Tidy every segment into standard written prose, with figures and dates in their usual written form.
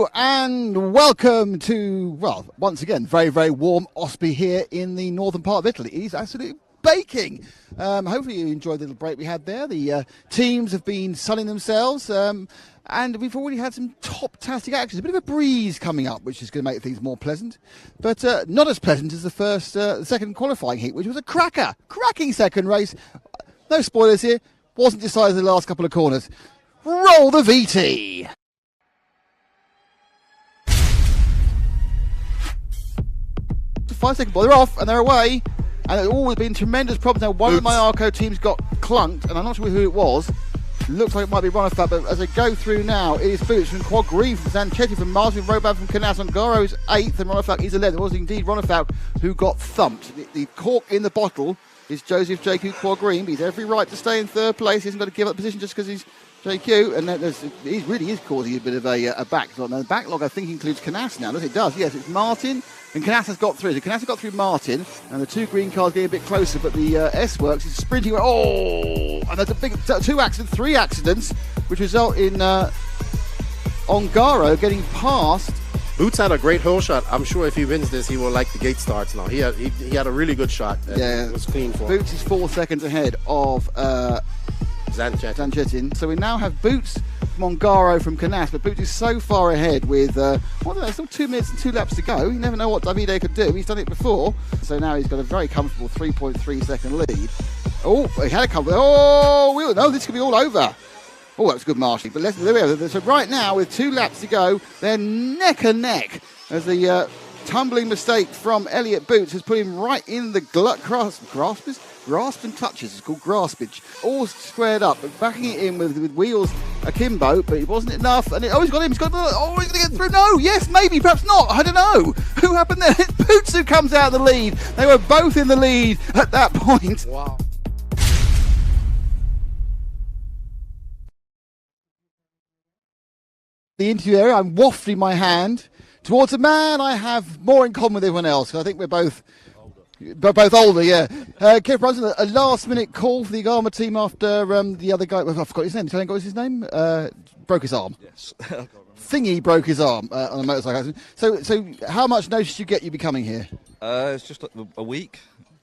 Hello and welcome to, well, once again, very, very warm Ospy here in the northern part of Italy. It is absolutely baking. Hopefully you enjoyed the little break we had there. The teams have been sunning themselves and we've already had some top-tastic actions. A bit of a breeze coming up, which is going to make things more pleasant, but not as pleasant as the second qualifying heat, which was a cracking second race. No spoilers here. Wasn't decided in the last couple of corners. Roll the VT. 5 second ball, they're off and they're away, and there's always been tremendous problems. Now one of my Arco teams got clunked, and I'm not sure who it was. Looks like it might be Ronafat, but as I go through now, it is Boots from Quad Green, from Zanchetti, from Martin, Roban from Canas, and Garo's 8th, and Ronafat is 11th. It was indeed Ronafat who got thumped. The cork in the bottle is Joseph JQ Quad Green, but he's every right to stay in third place. He hasn't got to give up position just because he's JQ, and he really is causing a bit of a backlog. Now the backlog I think includes Canas now. Yes, it does. Yes, it's Martin. And Canas has got through. So Canas has got through Martin, and the two green cars getting a bit closer, but the S-Works is sprinting away. Oh! And there's a big three accidents, which result in Ongaro getting past. Boots had a great hole shot. I'm sure if he wins this, he will like the gate starts now. He had a really good shot. Yeah, it was clean for him. Boots is 4 seconds ahead of Zanchetin. So we now have Boots from Ongaro from Canas, but Boots is so far ahead with, still 2 minutes and 2 laps to go. You never know what Davide could do. He's done it before. So now he's got a very comfortable 3.3 second lead. Oh, he had a couple. Oh, no, this could be all over. Oh, that was good marshalling. But there we are. So right now, with 2 laps to go, they're neck and neck as the tumbling mistake from Elliot Boots has put him right in the grasp and clutches. It's called graspage. All squared up, but backing it in with wheels akimbo, but it wasn't enough. And he's got him. He's going to get through. No, yes, maybe, perhaps not. I don't know. Who happened there? It's Boots who comes out of the lead. They were both in the lead at that point. Wow. The interview area, I'm wafting my hand towards a man I have more in common with everyone else. I think we're both older, yeah. Kev Brunson, a last-minute call for the Garma team after the other guy, I forgot his name. What was his name? Broke his arm. Yes. Thingy broke his arm on a motorcycle accident. So how much notice did you get you be coming here? It's just a week.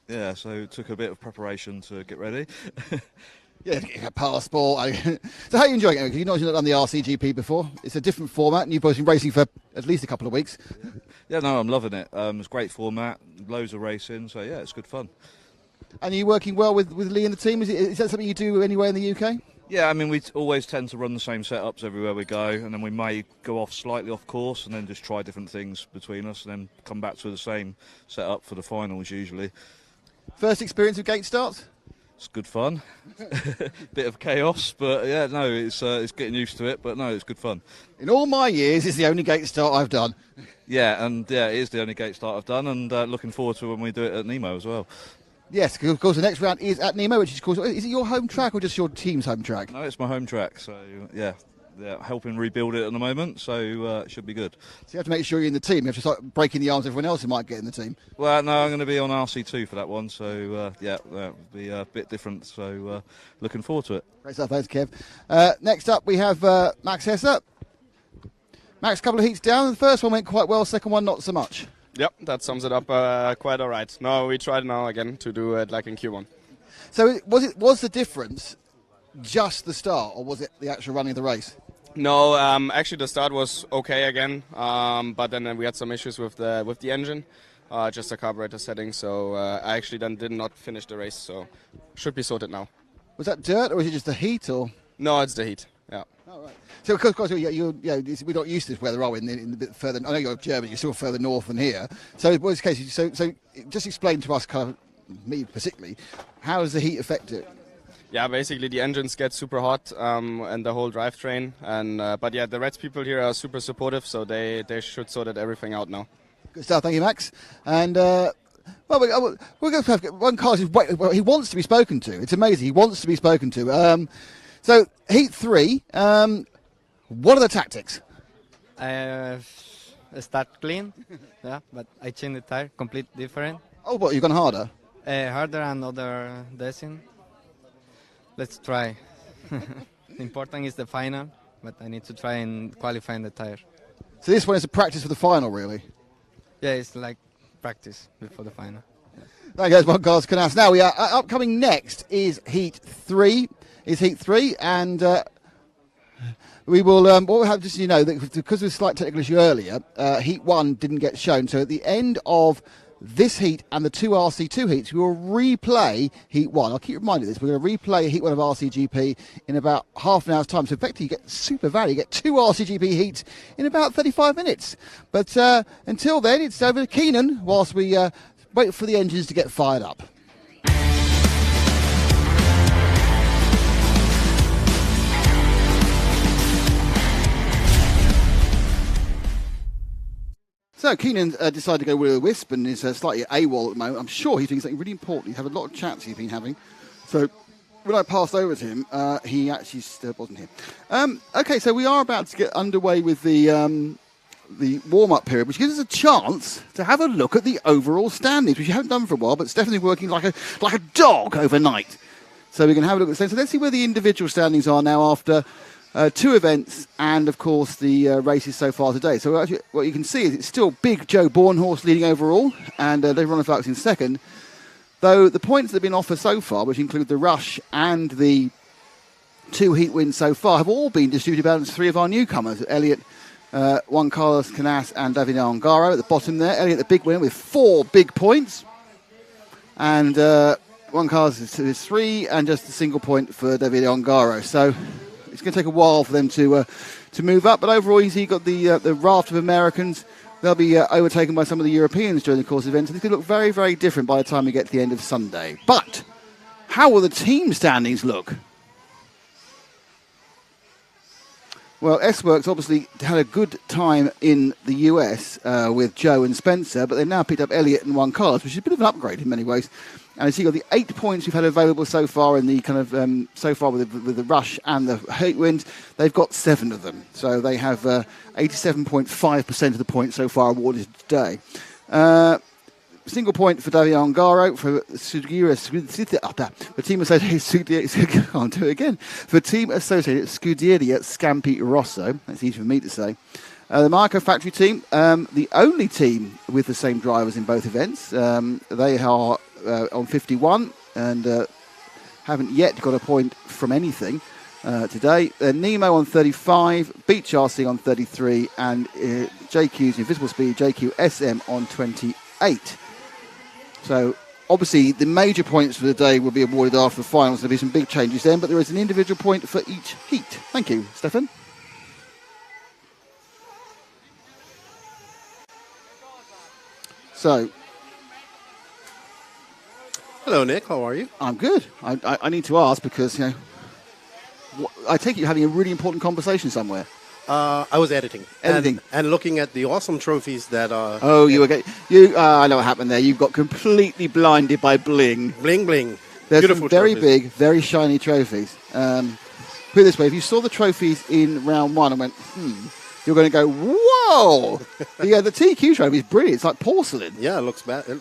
Yeah, so it took a bit of preparation to get ready. Yeah, get a passport. So how are you enjoying it? Because you've not done the RCGP before. It's a different format, and you've both been racing for at least a couple of weeks. Yeah, no, I'm loving it. It's a great format, loads of racing, so yeah, it's good fun. And are you working well with Lee and the team? Is that something you do anywhere in the UK? Yeah, I mean, we always tend to run the same setups everywhere we go, and then we may go slightly off course and then just try different things between us and then come back to the same setup for the finals usually. First experience of gate starts? It's good fun. Bit of chaos, but yeah, no, it's getting used to it, but no, it's good fun. In all my years, it's the only gate start I've done. Yeah, and yeah, it is the only gate start I've done, and looking forward to when we do it at Nemo as well. Yes, of course, the next round is at Nemo, which is, of course, is it your home track or just your team's home track? No, it's my home track, so yeah, helping rebuild it at the moment, so it should be good. So you have to make sure you're in the team. You have to start breaking the arms of everyone else who might get in the team. Well, no, I'm going to be on RC2 for that one, so yeah, that'll be a bit different, so looking forward to it. Great stuff, thanks, Kev. Next up, we have Max Hesser. Max, a couple of heats down. The first one went quite well, second one not so much. Yep, that sums it up quite all right. No, we tried now again to do it like in Q1. So was the difference just the start, or was it the actual running of the race? No, actually the start was okay again, but then we had some issues with the engine, just a carburetor setting. So I actually then did not finish the race, so should be sorted now. Was that dirt, or was it just the heat, or? No, it's the heat. Yeah. Oh, right. So of course we're not used to this weather, are we? In a bit further, I know you're German, you're still further north than here. So what was the case? So just explain to us, kind of me particularly, how does the heat affect it? Yeah, basically the engines get super hot and the whole drivetrain. But yeah, the Reds people here are super supportive, so they should sort everything out now. Good stuff, thank you, Max. And well, we're going to have one car he wants to be spoken to. It's amazing, he wants to be spoken to. So heat 3, what are the tactics? Start clean, yeah, but I changed the tire, complete different. Oh, what, you've gone harder? Harder and other dressing. Let's try. Important is the final, but I need to try and qualify in the tire. So this one is a practice for the final, really. Yeah, it's like practice before the final. There goes Juan Carlos Canas. Now we are upcoming next is Heat 3. And we will. What we'll have, just so you know, that because of a slight technical issue earlier, Heat 1 didn't get shown. So at the end of this heat and the 2 RC2 heats, we will replay Heat 1. I'll keep reminding you this. We're going to replay Heat 1 of RCGP in about half an hour's time. So effectively, you get super value. You get 2 RCGP heats in about 35 minutes. But until then, it's over to Keenan whilst we wait for the engines to get fired up. So Keenan decided to go with a wisp and is slightly AWOL at the moment. I'm sure he's doing something really important. He's had a lot of chats he's been having. So when I passed over to him, he actually wasn't here. Okay, so we are about to get underway with the warm-up period, which gives us a chance to have a look at the overall standings, which you haven't done for a while, but Stephanie's working like a dog overnight. So we can have a look at the standings. So let's see where the individual standings are now after 2 events and, of course, the races so far today. So actually, what you can see is it's still Big Joe Bornhorst leading overall, and David Ronafalks in second. Though the points that have been offered so far, which include the rush and the 2 heat wins so far, have all been distributed amongst 3 of our newcomers: Elliot, Juan Carlos Canas, and Davide Ongaro at the bottom there. Elliot, the big winner, with 4 big points, and Juan Carlos is 3, and just a single point for Davide Ongaro. So it's going to take a while for them to move up, but overall he's got the raft of Americans. They'll be overtaken by some of the Europeans during the course of the event, so this could look very, very different by the time we get to the end of Sunday. But how will the team standings look? Well, S-Works obviously had a good time in the US with Joe and Spencer, but they've now picked up Elliot and Juan Carlos, which is a bit of an upgrade in many ways. And as you got the 8 points we've had available so far in the kind of so far with the rush and the heat wind, they've got 7 of them. So they have 87.5% of the points so far awarded today. Single point for Davide Ongaro for Team Associated. Can't do it again. For Team Associated Scuderia Scampi Rosso. That's easy for me to say. The Marco Factory team, the only team with the same drivers in both events. They are on 51 and haven't yet got a point from anything today. Nemo on 35, Beach RC on 33, and JQ's Invisible Speed, JQ SM on 28. So obviously the major points for the day will be awarded after the finals. There'll be some big changes then, but there is an individual point for each heat. Thank you, Stefan. So, hello, Nick. How are you? I'm good. I need to ask because, you know, I take it you're having a really important conversation somewhere. I was editing. Editing. And looking at the awesome trophies that are... Oh, you were getting... I know what happened there. You got completely blinded by bling. Bling, bling. There's Beautiful some very trophies. big, very shiny trophies. Put it this way, if you saw the trophies in round 1 and went, you're going to go, whoa! The TQ trophy is brilliant. It's like porcelain. Yeah, it looks bad. I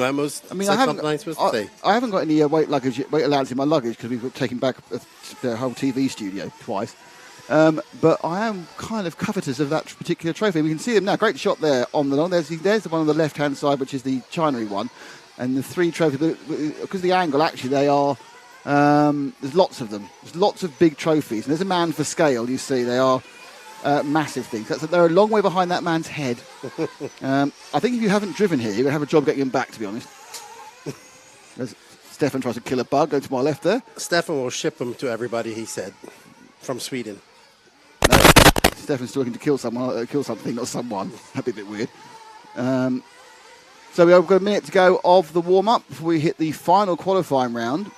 almost I mean, said something I'm supposed to say. I haven't got any weight allowance in my luggage because we've taken back the whole TV studio twice. But I am kind of covetous of that particular trophy. We can see them now. Great shot there on the long. There's the one on the left-hand side, which is the China one. And the 3 trophies, because of the angle, actually, they are... there's lots of them. There's lots of big trophies. And there's a man for scale, you see. They are massive things. They're a long way behind that man's head. I think if you haven't driven here, you're going to have a job getting them back, to be honest. As Stefan tries to kill a bug. Go to my left there. Stefan will ship them to everybody, he said, from Sweden. No, Stefan's still looking to kill something, not someone. That'd be a bit weird. So we've got a minute to go of the warm-up before we hit the final qualifying round,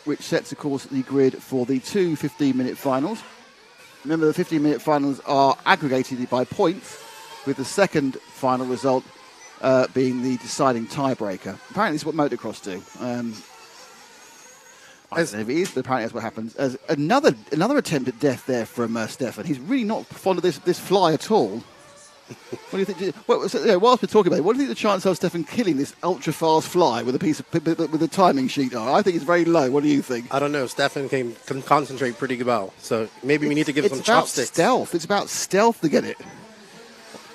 which sets, of course, the grid for the 2 15-minute finals. Remember, the 15-minute finals are aggregated by points, with the second final result being the deciding tiebreaker. Apparently, this is what motocross do. I don't know if it is, but apparently that's what happens. As another attempt at death there from Stefan. He's really not fond of this fly at all. What do you think? Whilst we're talking about it, what do you think the chance of Stefan killing this ultra-fast fly with a timing sheet are? I think it's very low. What do you think? I don't know. Stefan can concentrate pretty well, so maybe we need to give him some chopsticks. It's about stealth. It's about stealth to get it.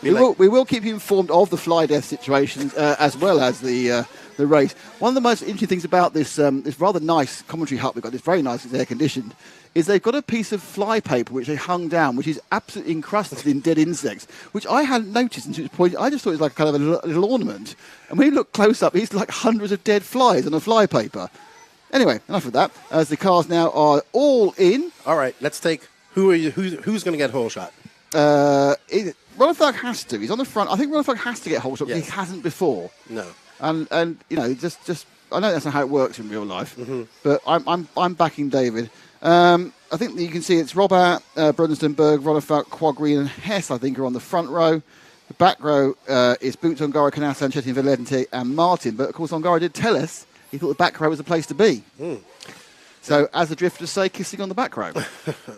We will keep you informed of the fly death situations as well as the race. One of the most interesting things about this rather nice commentary hut we've got, it's very nice, it's air conditioned, is they've got a piece of fly paper which they hung down, which is absolutely encrusted in dead insects, which I hadn't noticed until this point. I just thought it was like kind of a little ornament. And when you look close up, it's like hundreds of dead flies on a fly paper. Anyway, enough of that, as the cars now are all in. All right, let's take, who's going to get hole shot? Ronnefalk has to. He's on the front. I think Ronnefalk has to get hold shot because he hasn't before. No. And you know, just I know that's not how it works in real life, but I'm backing David. I think that you can see it's Robert, Brunstenberg, Ronnefalk, Quaggreen, and Hess. I think are on the front row. The back row is Boots, Ongaro, Canassa, Sanchetti, Valente, and Martin. But of course, Ongaro did tell us he thought the back row was the place to be. So, as the drifters say, kissing on the back row.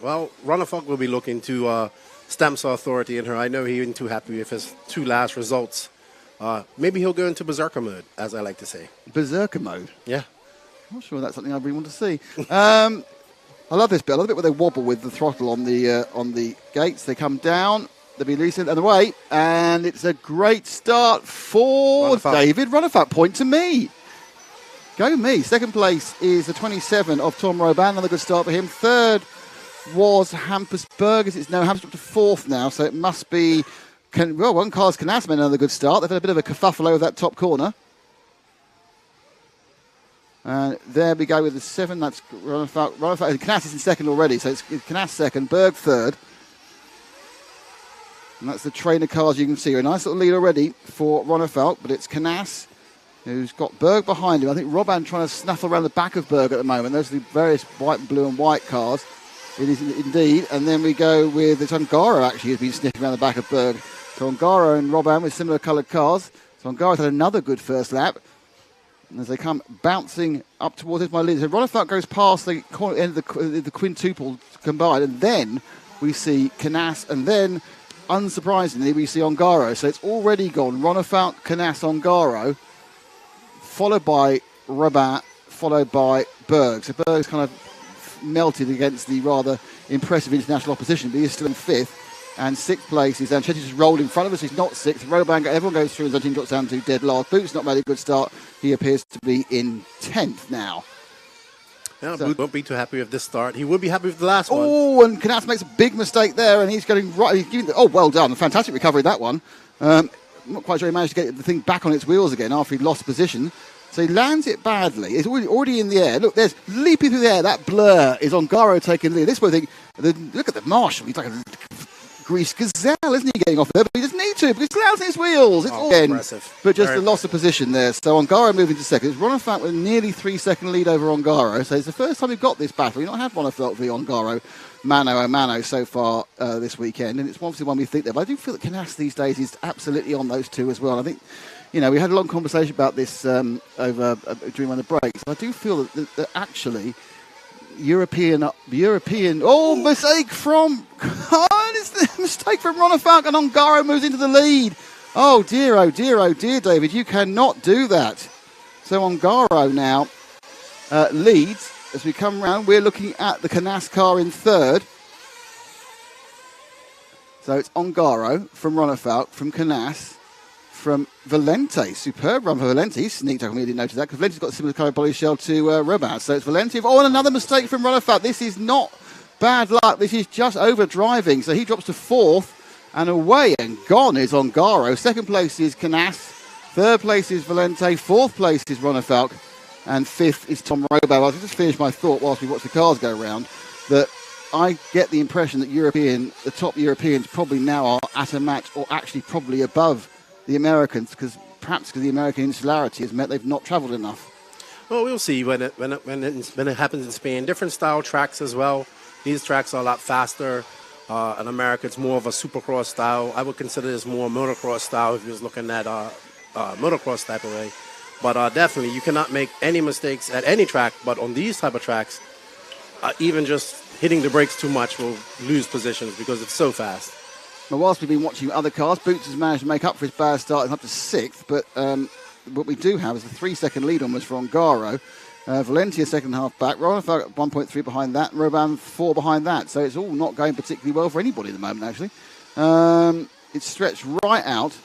Well, Ronnefalk will be looking to stamp some authority in her. I know he isn't too happy with his two last results. Maybe he'll go into berserker mode, as I like to say. Berserker mode? Yeah. I'm not sure that's something I really want to see. I love this bit. I love the bit where they wobble with the throttle on the gates. They come down. They'll be loosened and away. And it's a great start for David Ronnefalk. Point to me. Go me. Second place is the 27 of Tom Roban. Another good start for him. Third was Hampus Burgers. It's now Hampus up to fourth now, so it must be... one car's Canassa made another good start. They've had a bit of a kerfuffle over that top corner. And there we go with the 7. That's Ronnefalk. Canassa's in second already, so it's Canassa second, Berg third. And that's the trainer cars you can see. A nice little lead already for Ronnefalk, but it's Canassa who's got Berg behind him. I think Robban trying to snuffle around the back of Berg at the moment. Those are the various white, blue and white cars. It is indeed. And then we go with it's Ongaro actually who's been sniffing around the back of Berg. So Ongaro and Robban with similar coloured cars. So Ongaro's had another good first lap. And as they come bouncing up towards it, my lead. So Ronnefalk goes past the end of the quintuple combined. And then we see Canassa. And then, unsurprisingly, we see Ongaro. So it's already gone. Ronnefalk, Canassa, Ongaro. Followed by Rabat, followed by Berg. So Berg's kind of melted against the rather impressive international opposition, but he's still in fifth. And sixth place is Zanchetti just rolled in front of us. He's not sixth. Roban, everyone goes through and Zanchetti drops down to dead last. Boots not made a good start. He appears to be in 10th now. Yeah, so, Boots won't be too happy with this start. He would be happy with the last one. Oh, and Canassa makes a big mistake there, and he's getting right. He's giving well done. Fantastic recovery, that one. I'm not quite sure he managed to get the thing back on its wheels again after he'd lost position. So he lands it badly. It's already in the air. Look, there's leaping through the air. That blur is Ongaro taking the lead. This way, look at the marshal. He's like a greased gazelle, isn't he, getting off there? But he doesn't need to because he's lousing his wheels. It's all impressive. But just a loss of position there. So Ongaro moving to second. It's Ronnefalk with a nearly 3-second lead over Ongaro. So it's the first time we've got this battle. We've not had Ronnefalk v Ongaro mano a mano so far this weekend. And it's obviously one we think there. But I do feel that Canassa these days is absolutely on those two as well. I think... You know, we had a long conversation about this during one of the breaks. I do feel that actually European. Oh, mistake from Ronnefalk, and Ongaro moves into the lead. Oh dear, David, you cannot do that. So Ongaro now leads as we come round. We're looking at the Canassa car in third. So it's Ongaro from Ronnefalk, from Canassa, from Valente. Superb run for Valente. He sneaked up. I didn't notice that because Valente's got a similar colour body shell to Robat. So it's Valente. Oh, and another mistake from Ronnefalk. This is not bad luck. This is just over driving. So he drops to fourth and away and gone is Ongaro. Second place is Canassa. Third place is Valente. Fourth place is Ronnefalk. And fifth is Tom Robat. I'll just finish my thought whilst we watch the cars go round. That I get the impression that the top Europeans probably now are at a match or actually probably above the Americans, because the American insularity has meant they've not travelled enough. Well, we'll see when it happens in Spain. Different style tracks as well. These tracks are a lot faster. In America, it's more of a supercross style. I would consider this more motocross style if you was looking at motocross type of way. But definitely, you cannot make any mistakes at any track. But on these type of tracks, even just hitting the brakes too much will lose positions because it's so fast. Well, whilst we've been watching other cars, Boots has managed to make up for his bad start and up to sixth. But what we do have is a 3-second lead almost for Ongaro. Valencia second half back. Ronnefalk 1.3 behind that. Roban 4 behind that. So it's all not going particularly well for anybody at the moment, actually. It's stretched right out.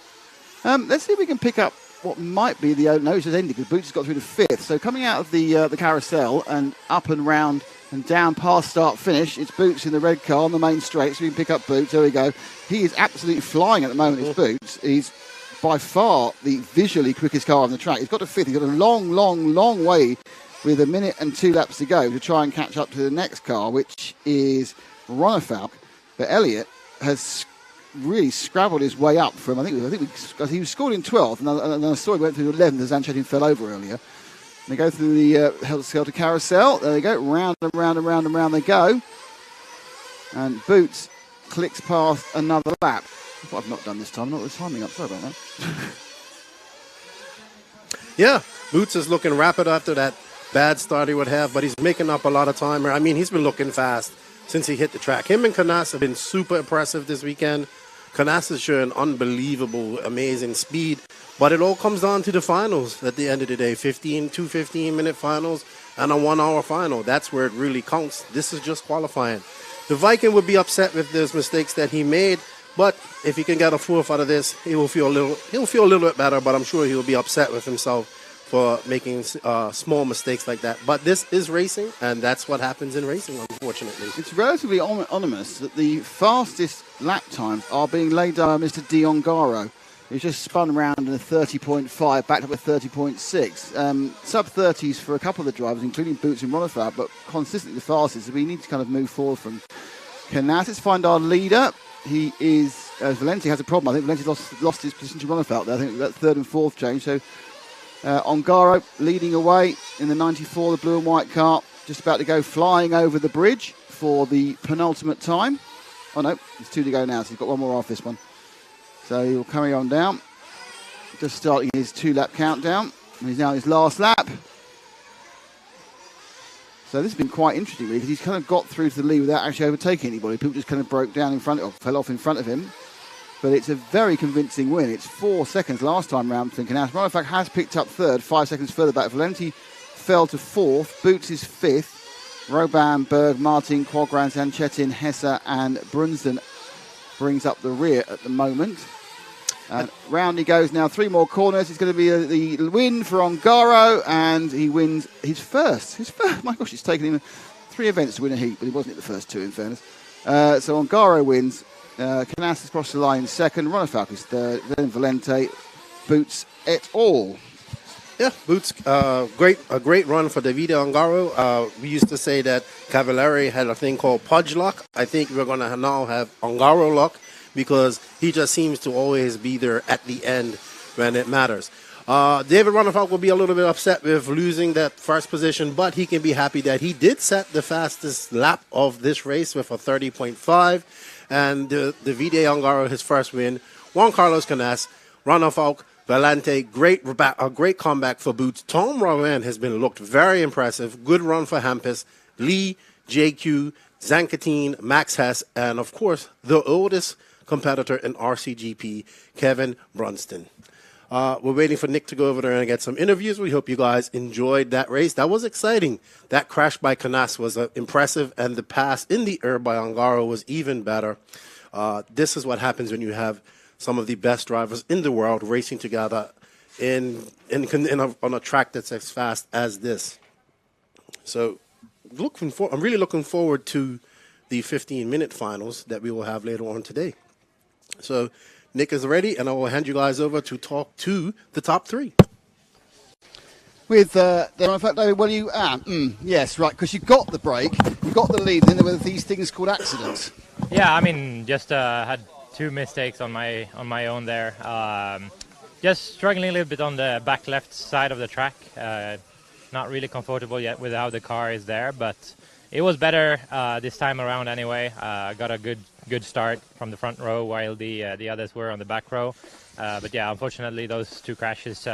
Let's see if we can pick up what might be the no, it's just ended because Boots has got through to 5th. So coming out of the carousel and up and round and down past start finish, it's Boots in the red car on the main straight. So we can pick up Boots. There we go. He is absolutely flying at the moment. It's Boots. He's by far the visually quickest car on the track. He's got to 5th. He's got a long way with a minute and 2 laps to go to try and catch up to the next car, which is Ronafalk. But Elliott has really scrabbled his way up from, I think he was scored in 12th, and I saw he went through 11th as Zanchetin fell over earlier. They go through the Helter-Skelter carousel. There they go, round and round and round and round they go. And Boots clicks past another lap. What I've not done this time, not the timing up, sorry about that. Yeah, Boots is looking rapid after that bad start he would have, but he's making up a lot of time. I mean, he's been looking fast since he hit the track. Him and Canas have been super impressive this weekend. Canas is showing unbelievable, amazing speed, but it all comes down to the finals at the end of the day. 2 15-minute finals and a 1-hour final. That's where it really counts. This is just qualifying. The Viking would be upset with those mistakes that he made, but if he can get a 4th out of this, he'll feel a little bit better, but I'm sure he'll be upset with himself for making small mistakes like that. But this is racing, and that's what happens in racing, unfortunately. It's relatively ominous that the fastest lap times are being laid down by Mr. D'Ongaro. He's just spun round in a 30.5, backed up with 30.6. Sub-30s for a couple of the drivers, including Boots and Ronafalk, but consistently the fastest. So we need to kind of move forward from Canas. Let's find our leader. He is, Valenti has a problem. I think Valenti lost his position to Ronafalk there. I think that 3rd and 4th change. So Ongaro leading away in the 94, the blue and white car, just about to go flying over the bridge for the penultimate time. Oh no, there's 2 to go now, so he's got 1 more off this one. So he'll carry on down, just starting his 2-lap countdown. And he's now in his last lap. So this has been quite interesting, really, because he's kind of got through to the lead without actually overtaking anybody. People just kind of broke down in front of, fell off in front of him. But it's a very convincing win. It's 4 seconds last time round for Canas. Ronafalk has picked up 3rd, 5 seconds further back. Valenti fell to 4th. Boots is 5th. Robin, Berg, Martin, Quagran, Zanchetin, Hesse and Brunsden brings up the rear at the moment. And round he goes now. 3 more corners. It's going to be the win for Ongaro, and he wins his first. My gosh, it's taken him 3 events to win a heat, but he wasn't at the first 2 in fairness. So Ongaro wins. Canas has crossed the line 2nd. Ronafalk is 3rd. Then Valente, Boots et al. Yeah, Boots, a great run for Davide Ongaro. We used to say that Cavalieri had a thing called Pudge luck. I think we're going to now have Ongaro luck, because he just seems to always be there at the end when it matters. David Ronafalk will be a little bit upset with losing that first position, but he can be happy that he did set the fastest lap of this race with a 30.5. And Davide Ongaro, his first win. Juan Carlos Canas, Ronafalk, Valente, a great comeback for Boots. Tom Rowan has looked very impressive. Good run for Hampus, Lee, JQ, Zanchetin, Max Hess, and of course the oldest competitor in RCGP, Kevin Brunsden. We're waiting for Nick to go over there and get some interviews. We hope you guys enjoyed that race. That was exciting. That crash by Canas was impressive, and the pass in the air by Ongaro was even better. This is what happens when you have some of the best drivers in the world racing together on a track that's as fast as this. So I'm really looking forward to the 15-minute finals that we will have later on today. So Nick is ready, and I will hand you guys over to talk to the top 3. With Ronafalk, David, where you at? Yes, right, because you got the break, you got the lead, then there were these things called accidents. Yeah, I mean, just had 2 mistakes on my own there. Just struggling a little bit on the back left side of the track. Not really comfortable yet with how the car is there, but it was better this time around anyway. Got a good start from the front row while the others were on the back row. But yeah, unfortunately those 2 crashes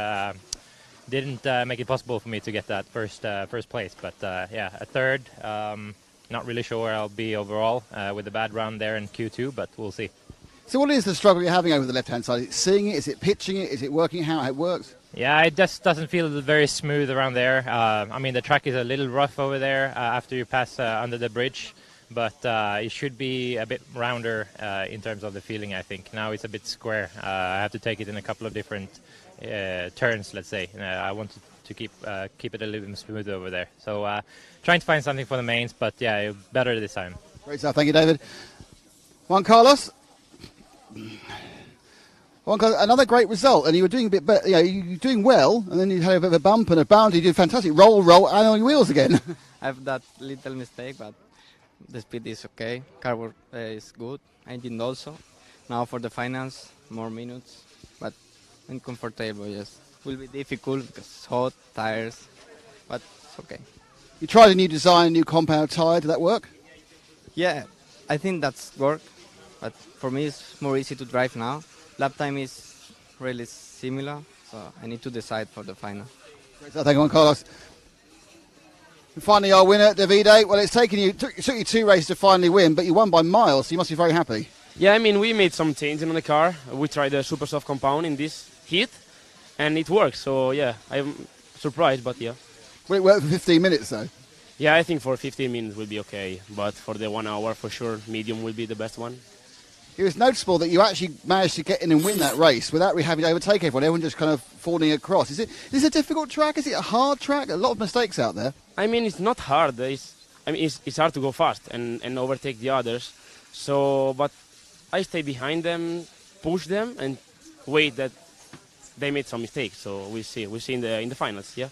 didn't make it possible for me to get that first place. But yeah, a 3rd. Not really sure where I'll be overall with a bad run there in Q2, but we'll see. So what is the struggle you're having over the left-hand side? Is it seeing it? Is it pitching it? Is it working how it works? Yeah, it just doesn't feel very smooth around there. I mean, the track is a little rough over there after you pass under the bridge. but it should be a bit rounder in terms of the feeling, I think. Now it's a bit square. I have to take it in a couple of different turns, let's say. I want to keep it a little bit smooth over there. So trying to find something for the mains, but yeah, better this time. Great stuff. Thank you, David. Juan Carlos. Another great result, and you were doing a bit better. You're doing well, and then you had a bit of a bump and a bound. You did fantastic. Roll, and on your wheels again. I have that little mistake, but the speed is okay. Car work is good. Engine also. Now for the finals, more minutes, but I'm comfortable. Yes, will be difficult because it's hot tires, but it's okay. You tried a new design, a new compound tyre. Did that work? Yeah, I think that's work, but for me it's more easy to drive now. Lap time is really similar, so I need to decide for the final. Great stuff. Thank you, Juan Carlos. And finally, our winner, Davide. Well, it took you 2 races to finally win, but you won by miles, so you must be very happy. Yeah, I mean, we made some changes on the car. We tried the super soft compound in this heat, and it works. So, yeah, I'm surprised, but yeah. Well, it worked for 15 minutes, though. Yeah, I think for 15 minutes will be okay, but for the 1 hour, for sure, medium will be the best one. It was noticeable that you actually managed to get in and win that race without really having to overtake everyone just kind of falling across. Is it a difficult track? Is it a hard track? A lot of mistakes out there. I mean, it's not hard. It's hard to go fast and overtake the others. So, but I stay behind them, push them, and wait that they made some mistakes. So we'll see. We'll see in the finals. Yeah.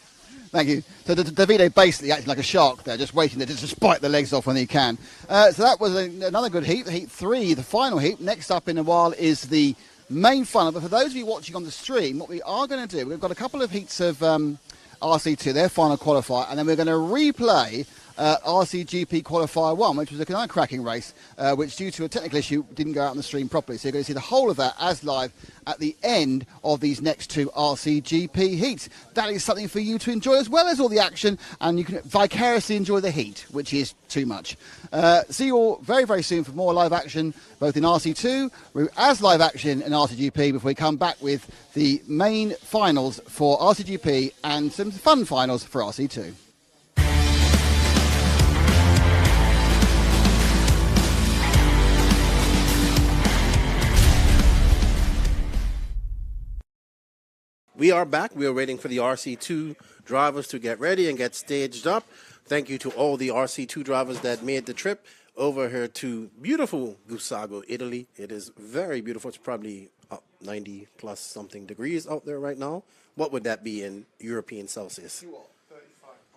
Thank you. So Davide basically acted like a shark there, just waiting there just to bite the legs off when he can. So that was another good heat, Heat 3, the final heat. Next up in a while is the main final. But for those of you watching on the stream, what we are going to do, we've got a couple of heats of RC2, their final qualifier, and then we're going to replay RCGP Qualifier 1, which was another cracking race, which due to a technical issue didn't go out on the stream properly. So you're going to see the whole of that as live at the end of these next 2 RCGP heats. That is something for you to enjoy as well as all the action, and you can vicariously enjoy the heat, which is too much. See you all very, very soon for more live action, both in RC2, as live action in RCGP, before we come back with the main finals for RCGP and some fun finals for RC2. We are back. We are waiting for the RC2 drivers to get ready and get staged up. Thank you to all the RC2 drivers that made the trip over here to beautiful Gussago, Italy. It is very beautiful. It's probably 90 plus something degrees out there right now. What would that be in European Celsius?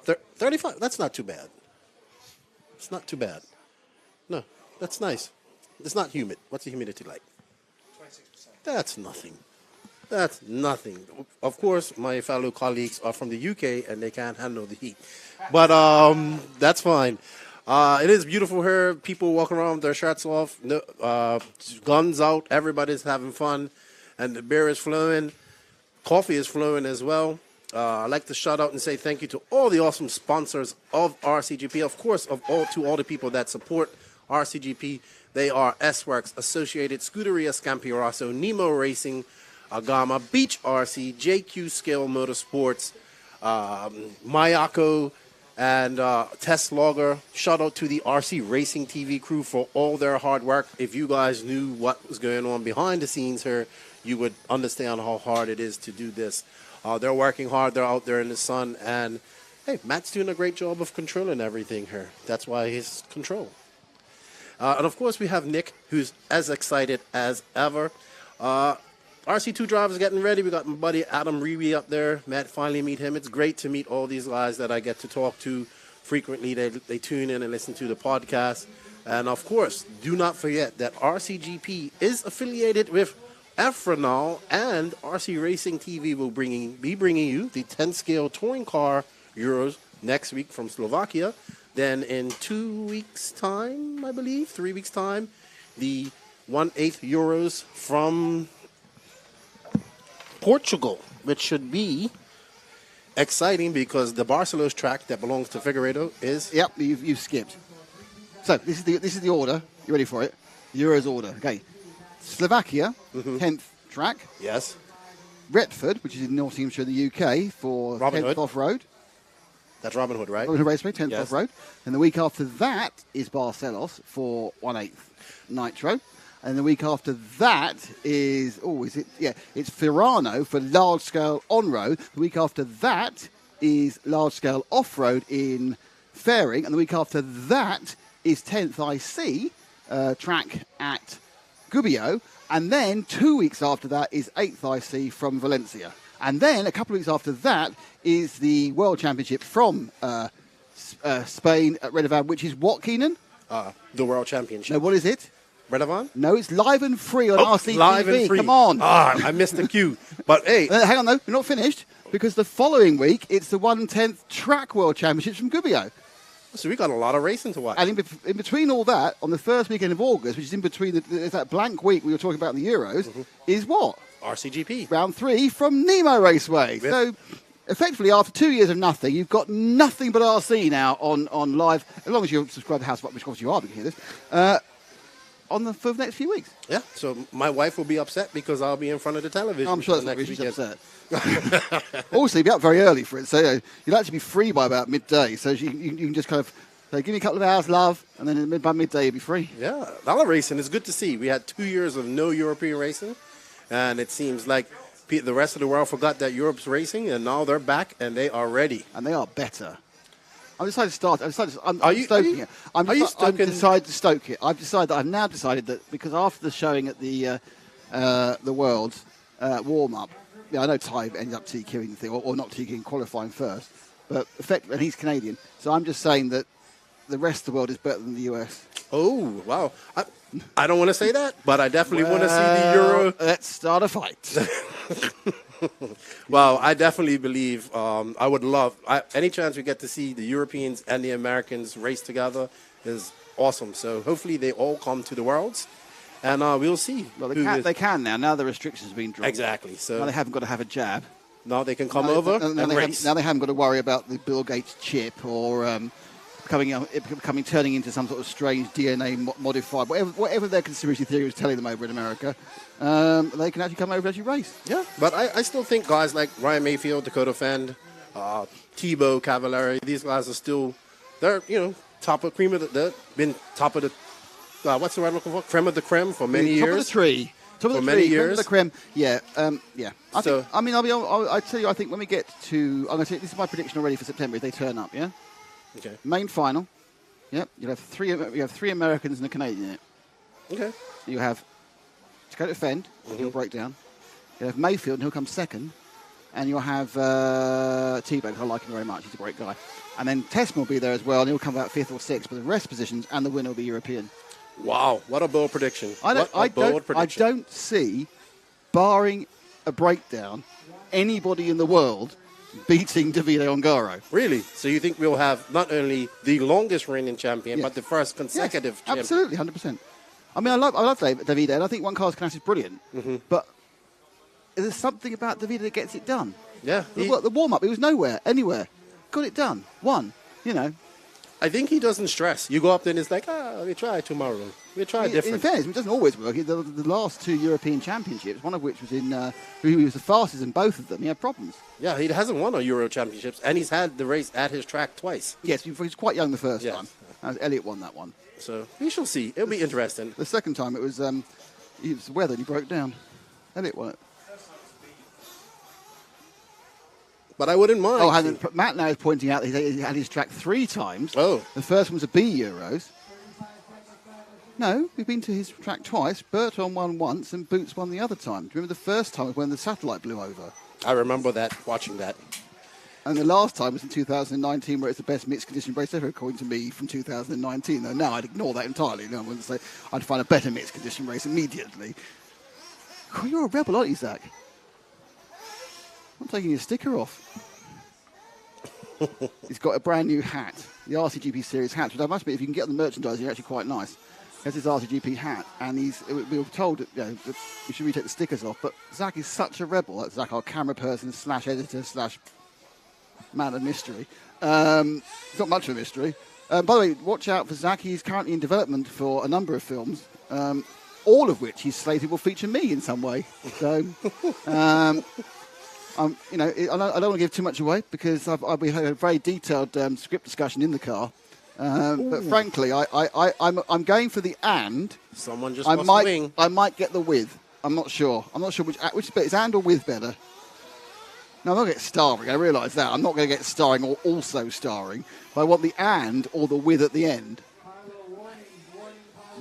35. 35? That's not too bad. It's not too bad. No, that's nice. It's not humid. What's the humidity like? 26%. That's nothing. That's nothing. Of course, my fellow colleagues are from the UK and they can't handle the heat. But that's fine. It is beautiful here. People walking around with their shirts off, guns out. Everybody's having fun. And the beer is flowing. Coffee is flowing as well. I'd like to shout out and say thank you to all the awesome sponsors of RCGP. Of course, to all the people that support RCGP. They are S-Works, Associated, Scuderia Scampierasso, Nemo Racing, Agama, Beach RC, JQ Scale Motorsports, Mayako, and Test Logger. Shout out to the RC Racing TV crew for all their hard work. If you guys knew what was going on behind the scenes here, you would understand how hard it is to do this. They're working hard. They're out there in the sun. And, hey, Matt's doing a great job of controlling everything here. That's why he's control. And, of course, we have Nick, who's as excited as ever. RC2 drivers getting ready. We got my buddy Adam Rewe up there. Matt, finally meet him. It's great to meet all these guys that I get to talk to frequently. They tune in and listen to the podcast. And, of course, do not forget that RCGP is affiliated with Efranol, and RC Racing TV will be bringing you the 10-scale touring car Euros next week from Slovakia. Then in 2 weeks' time, I believe, 3 weeks' time, the 1/8 Euros from Portugal, which should be exciting because the Barcelos track that belongs to Figueiredo is... Yep, you've skipped. So this is the order. You ready for it? Euros order. Okay. Slovakia, 10th track. Yes. Retford, which is in Nottinghamshire, the UK, for Robin 10th Hood. off-road. That's Robin Hood, right? Robin Hood Raceway, 10th Yes. Off-Road. And the week after that is Barcelos for 1/8 Nitro. And the week after that is, it's Firano for large-scale on-road. The week after that is large-scale off-road in Fairing. And the week after that is 10th IC track at Gubbio. And then 2 weeks after that is 8th IC from Valencia. And then a couple of weeks after that is the World Championship from Spain at Redovan, which is what, Keenan? The World Championship. No, what is it? Redovan? No, it's live and free on RCGP. Live and free. Come on. I missed the cue. But hey. Hang on, though. We're not finished. Because the following week, it's the 1/10th Track World Championships from Gubbio. So we got a lot of racing to watch. And in between all that, on the first weekend of August, which is in between that blank week we were talking about in the Euros, is what? RCGP. Round 3 from Nemo Raceway. Yes. So, effectively, after 2 years of nothing, you've got nothing but RC now on live, as long as you're subscribed to House, which of course you are, we can hear this, for the next few weeks. Yeah, so my wife will be upset because I'll be in front of the television. I'm sure that's next not she's weekend. upset. Also, you'll be up very early for it, so you'll actually be free by about midday, so you can just kind of say, give me a couple of hours, love, and then by midday you'll be free. Yeah, Dollar racing is good to see. We had 2 years of no European racing, and it seems like the rest of the world forgot that Europe's racing, and now they're back, and they are ready. And they are better. I've decided to start. I'm you stoking it. I've stoking? decided to stoke it. I've now decided that because after the showing at the Worlds warm-up, I know Ty ended up TQing the thing, or not TQing, qualifying first, but effectively, and he's Canadian, so I'm just saying that the rest of the world is better than the US. Oh, wow. I don't want to say that, but I definitely want to see the Euro. Let's start a fight. Well, I definitely believe I would love any chance we get to see the Europeans and the Americans race together is awesome. So hopefully they all come to the Worlds, and we'll see. Well, they can now. Now the restrictions have been dropped. Exactly. So now they haven't got to have a jab. Now they can come over and race. Now they haven't got to worry about the Bill Gates chip or turning into some sort of strange DNA modified, whatever their conspiracy theory was telling them over in America. They can actually come over and actually race. Yeah, but I still think guys like Ryan Mayfield, Dakota Fend, Thibaut Cavallari, these guys are still, they're top of cream of they've been top of the what's the word I'm looking for? Creme of the creme for many years. Top of the tree. Top of the many tree, years. creme of the creme. Yeah, yeah. I So- tell you, I think when we get to, I'm going to say this is my prediction already for September. If they turn up, yeah. Okay. Main final. Yep. You have three Americans and a Canadian in it. Okay. You have Dakota Fend, he'll break down. You'll have Mayfield, and he'll come second. And you'll have T-Bone, I like him very much. He's a great guy. And then Tessman will be there as well, and he'll come about 5th or 6th. But the rest positions, and the winner will be European. Wow, what a bold prediction. I don't see, barring a breakdown, anybody in the world beating Davide Ongaro. Really? So you think we'll have not only the longest reigning champion, but the first consecutive champion? Absolutely, 100%. I mean, I love Davide, and I think Juan Carlos Canas is brilliant. Mm-hmm. But there's something about Davide that gets it done. Yeah. The warm-up, it was nowhere, anywhere. Got it done. Won, I think he doesn't stress. You go up there and it's like, we try tomorrow. We try different. In fairness, it doesn't always work. The last 2 European Championships, one of which was he was the fastest in both of them. He had problems. Yeah, he hasn't won a Euro Championships, and he's had the race at his track twice. Yes, he was quite young the first time. Elliott won that one. So we shall see. It'll be interesting. The second time it was the weather and he broke down. Elliott won it. But I wouldn't mind. Matt now is pointing out that he had his track 3 times. Oh. The first one was a B Euros. No, we've been to his track twice. Burton won once and Boots won the other time. Do you remember the first time was when the satellite blew over? I remember that, watching that. And the last time was in 2019, where it's the best mixed condition race ever, according to me, from 2019. Though now I'd ignore that entirely. No, I wouldn't say I'd find a better mixed condition race immediately. Oh, you're a rebel, aren't you, Zach? I'm taking your sticker off. He's got a brand new hat, the RCGP Series hat, which I must admit, if you can get the merchandise, they're actually quite nice. He has his RCGP hat, and we were told that, that we should retake the stickers off, but Zach is such a rebel. That's Zach, our camera person / editor / man of mystery. It's not much of a mystery. By the way, watch out for Zach. He's currently in development for a number of films, all of which he's slated will feature me in some way. So, You know, I don't want to give too much away because we had a very detailed script discussion in the car. But frankly, I'm going for the and. Someone just lost the wing. I might get the with. I'm not sure. I'm not sure which bit is and or with better. No, I'm not going to get starring. I realise that. I'm not going to get starring or also starring. But I want the and or the with at the end.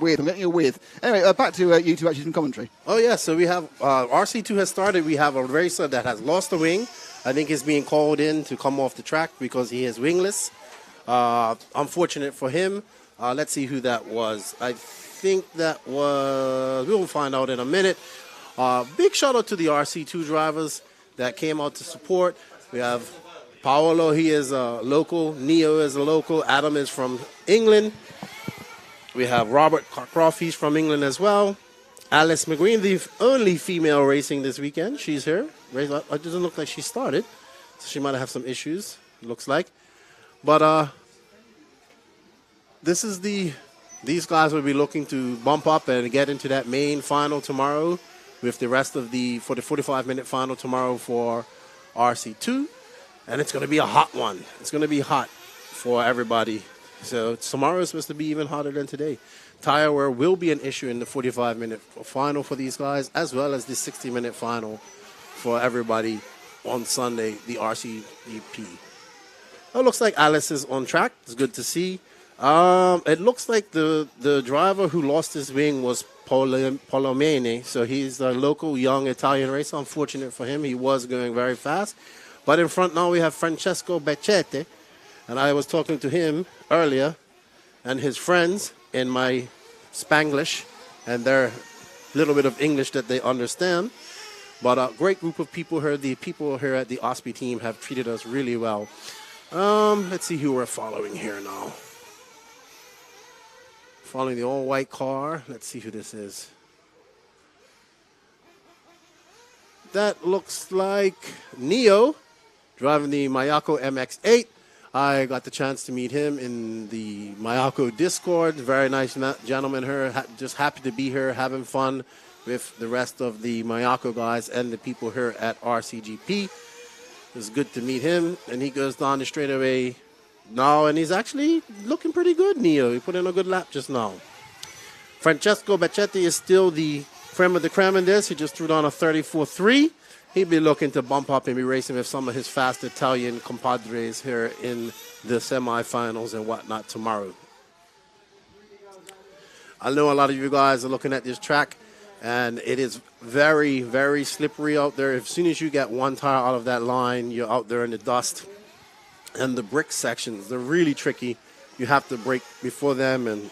With. I'm getting a with. Anyway, back to you two actually some commentary. Oh, yeah. So we have RC2 has started. We have a racer that has lost the wing. I think he's being called in to come off the track because he is wingless. Unfortunate for him. Let's see who that was. I think that was... We'll find out in a minute. Big shout out to the RC2 drivers that came out to support. We have Paolo, he is a local. Neo is a local. Adam is from England. We have Robert Croft, he's from England as well. Alice McGreen, the only female racing this weekend. She's here. It doesn't look like she started. So she might have some issues, it looks like. But this is these guys will be looking to bump up and get into that main final tomorrow with the rest of for the 45-minute final tomorrow for RC2. And it's going to be a hot one. It's going to be hot for everybody. So tomorrow is supposed to be even hotter than today. Tire wear will be an issue in the 45-minute final for these guys, as well as the 60-minute final for everybody on Sunday, the RCGP. It looks like Alice is on track. It's good to see. It looks like the driver who lost his wing was Polomene. So he's a local young Italian racer. Unfortunate for him. He was going very fast. But in front now we have Francesco Becchetti. And I was talking to him earlier and his friends in my Spanglish and their little bit of English that they understand. But a great group of people here. The people here at the Ospy team have treated us really well. Let's see who we're following here now. Following the all-white car. Let's see who this is. That looks like Neo, driving the Mayako MX-8. I got the chance to meet him in the Mayako Discord. Very nice gentleman here. Just happy to be here, having fun with the rest of the Mayako guys and the people here at RCGP. It was good to meet him. And he goes down the straightaway now, and he's actually looking pretty good, Neo. He put in a good lap just now. Francesco Becchetti is still the creme of the creme in this. He just threw down a 34.3. He'd be looking to bump up and be racing with some of his fast Italian compadres here in the semifinals and whatnot tomorrow. I know a lot of you guys are looking at this track, and it is very, very slippery out there. As soon as you get one tire out of that line, you're out there in the dust. And the brick sections, they're really tricky. You have to brake before them, and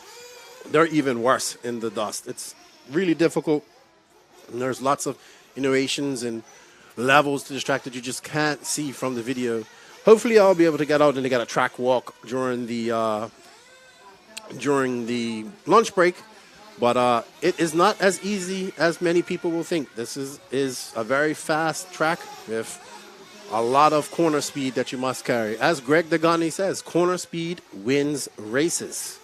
they're even worse in the dust. It's really difficult, and there's lots of innovations and levels to this track that you just can't see from the video. Hopefully I'll be able to get out and get a track walk during the lunch break, but it is not as easy as many people will think. This is a very fast track with a lot of corner speed that you must carry. As Greg Degani says, corner speed wins races.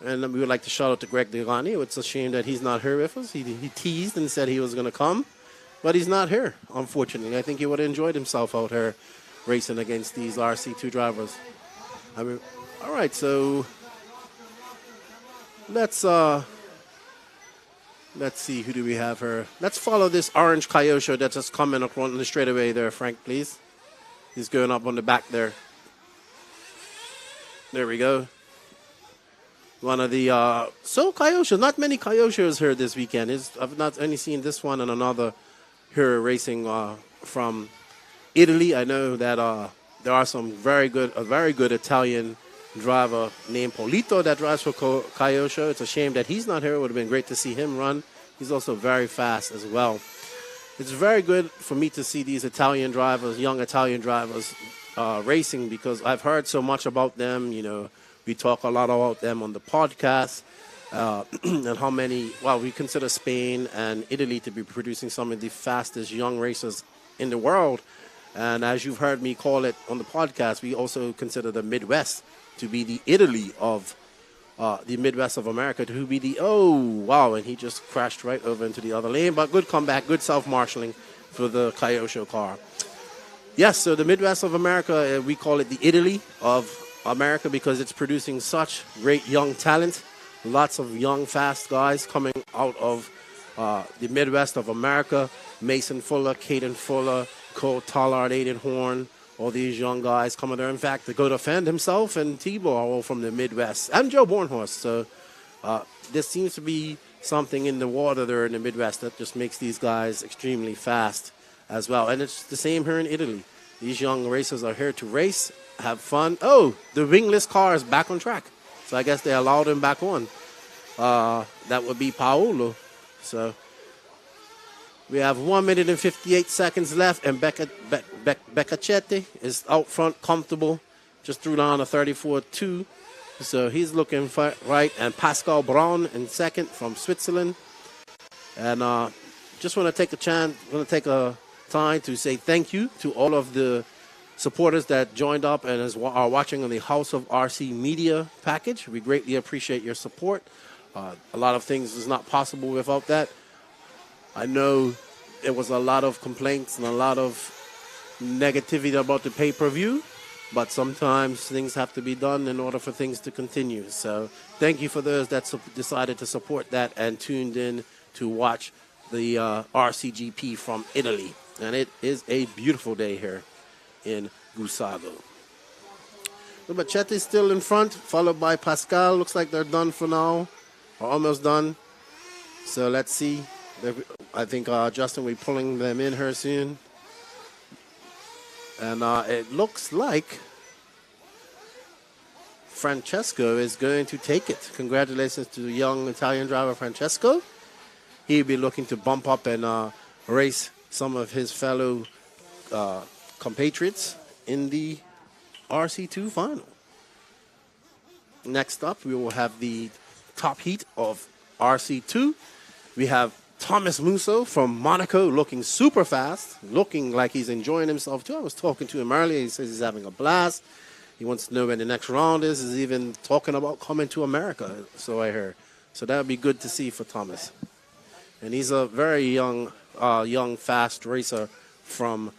And we would like to shout out to Greg Degani. It's a shame that he's not here with us. He teased and said he was going to come, but he's not here, unfortunately. I think he would have enjoyed himself out here racing against these RC2 drivers. I mean, all right, so let's see, who do we have here? Let's follow this orange Kyosho that's just coming up on the straightaway there, Frank, please. He's going up on the back there. There we go. One of the Kyoshos. Not many Kyoshos here this weekend. I've not only seen this one and another here racing from Italy. I know that there are some very good Italian driver named Polito that drives for Kyosho. It's a shame that he's not here. It would have been great to see him run. He's also very fast as well. It's very good for me to see these Italian drivers, young Italian drivers, racing, because I've heard so much about them. You know, we talk a lot about them on the podcast, and how many, well, we consider Spain and Italy to be producing some of the fastest young racers in the world. And as you've heard me call it on the podcast, we also consider the Midwest to be the Italy of the Midwest of America to be the, oh, wow, and he just crashed right over into the other lane. But good comeback, good self-marshalling for the Kyosho car. Yes, so the Midwest of America, we call it the Italy of America because it's producing such great young talent. Lots of young, fast guys coming out of the Midwest of America. Mason Fuller, Caden Fuller, Cole Tollard, Aiden Horn, all these young guys coming there. In fact, to go to Fend himself and Tebow are all from the Midwest. And Joe Bornhorst. So there seems to be something in the water there in the Midwest that just makes these guys extremely fast as well. And it's the same here in Italy. These young racers are here to race, have fun. Oh, the wingless car is back on track. So I guess they allowed him back on. That would be Paolo. So we have 1 minute and 58 seconds left, and Beccacetti is out front, comfortable, just threw down a 34-2. So he's looking right, and Pascal Braun in second from Switzerland. And just want to take a chance, want to take a time to say thank you to all of the supporters that joined up and are watching on the House of RC Media package. We greatly appreciate your support. A lot of things is not possible without that. I know there was a lot of complaints and a lot of negativity about the pay-per-view, but sometimes things have to be done in order for things to continue. So thank you for those that decided to support that and tuned in to watch the RCGP from Italy. And it is a beautiful day here in Gusago. Beccacetti is still in front, followed by Pascal. Looks like they're done for now, or almost done. So let's see. I think Justin will be pulling them in here soon. And it looks like Francesco is going to take it. Congratulations to the young Italian driver Francesco. He'll be looking to bump up and race some of his fellow compatriots in the RC2 final. Next up, we will have the top heat of RC2. We have Thomas Musso from Monaco looking super fast, looking like he's enjoying himself too. I was talking to him earlier. He says he's having a blast. He wants to know when the next round is. He's even talking about coming to America, so I heard. So that would be good to see for Thomas. And he's a very young, fast racer from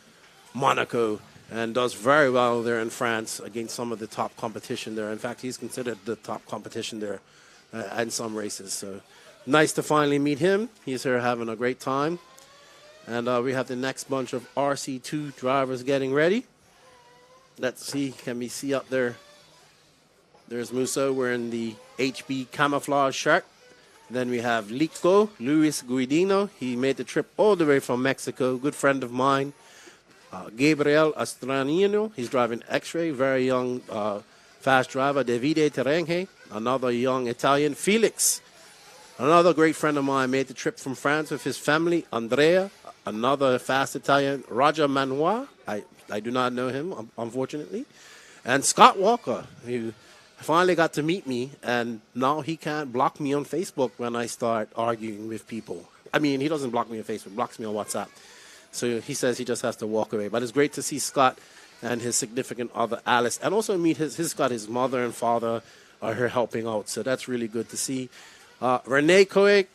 Monaco and does very well there in France against some of the top competition there. In fact, he's considered the top competition there in some races. So nice to finally meet him. He's here having a great time. And we have the next bunch of RC2 drivers getting ready. Let's see, can we see up there? There's Musso wearing the HB camouflage shirt. Then we have Lico, Luis Guidino. He made the trip all the way from Mexico. Good friend of mine. Gabriel Astranino. He's driving X-Ray. Very young, fast driver. Davide Terenghe. Another young Italian. Felix. Another great friend of mine made the trip from France with his family. Andrea. Another fast Italian. Roger Manoir. I do not know him, unfortunately. And Scott Walker, who finally got to meet me, and now he can't block me on Facebook when I start arguing with people. I mean, he doesn't block me on Facebook, blocks me on WhatsApp. So he says he just has to walk away. But it's great to see Scott and his significant other, Alice, and also meet his mother and father are here helping out. So that's really good to see. Rene Koek,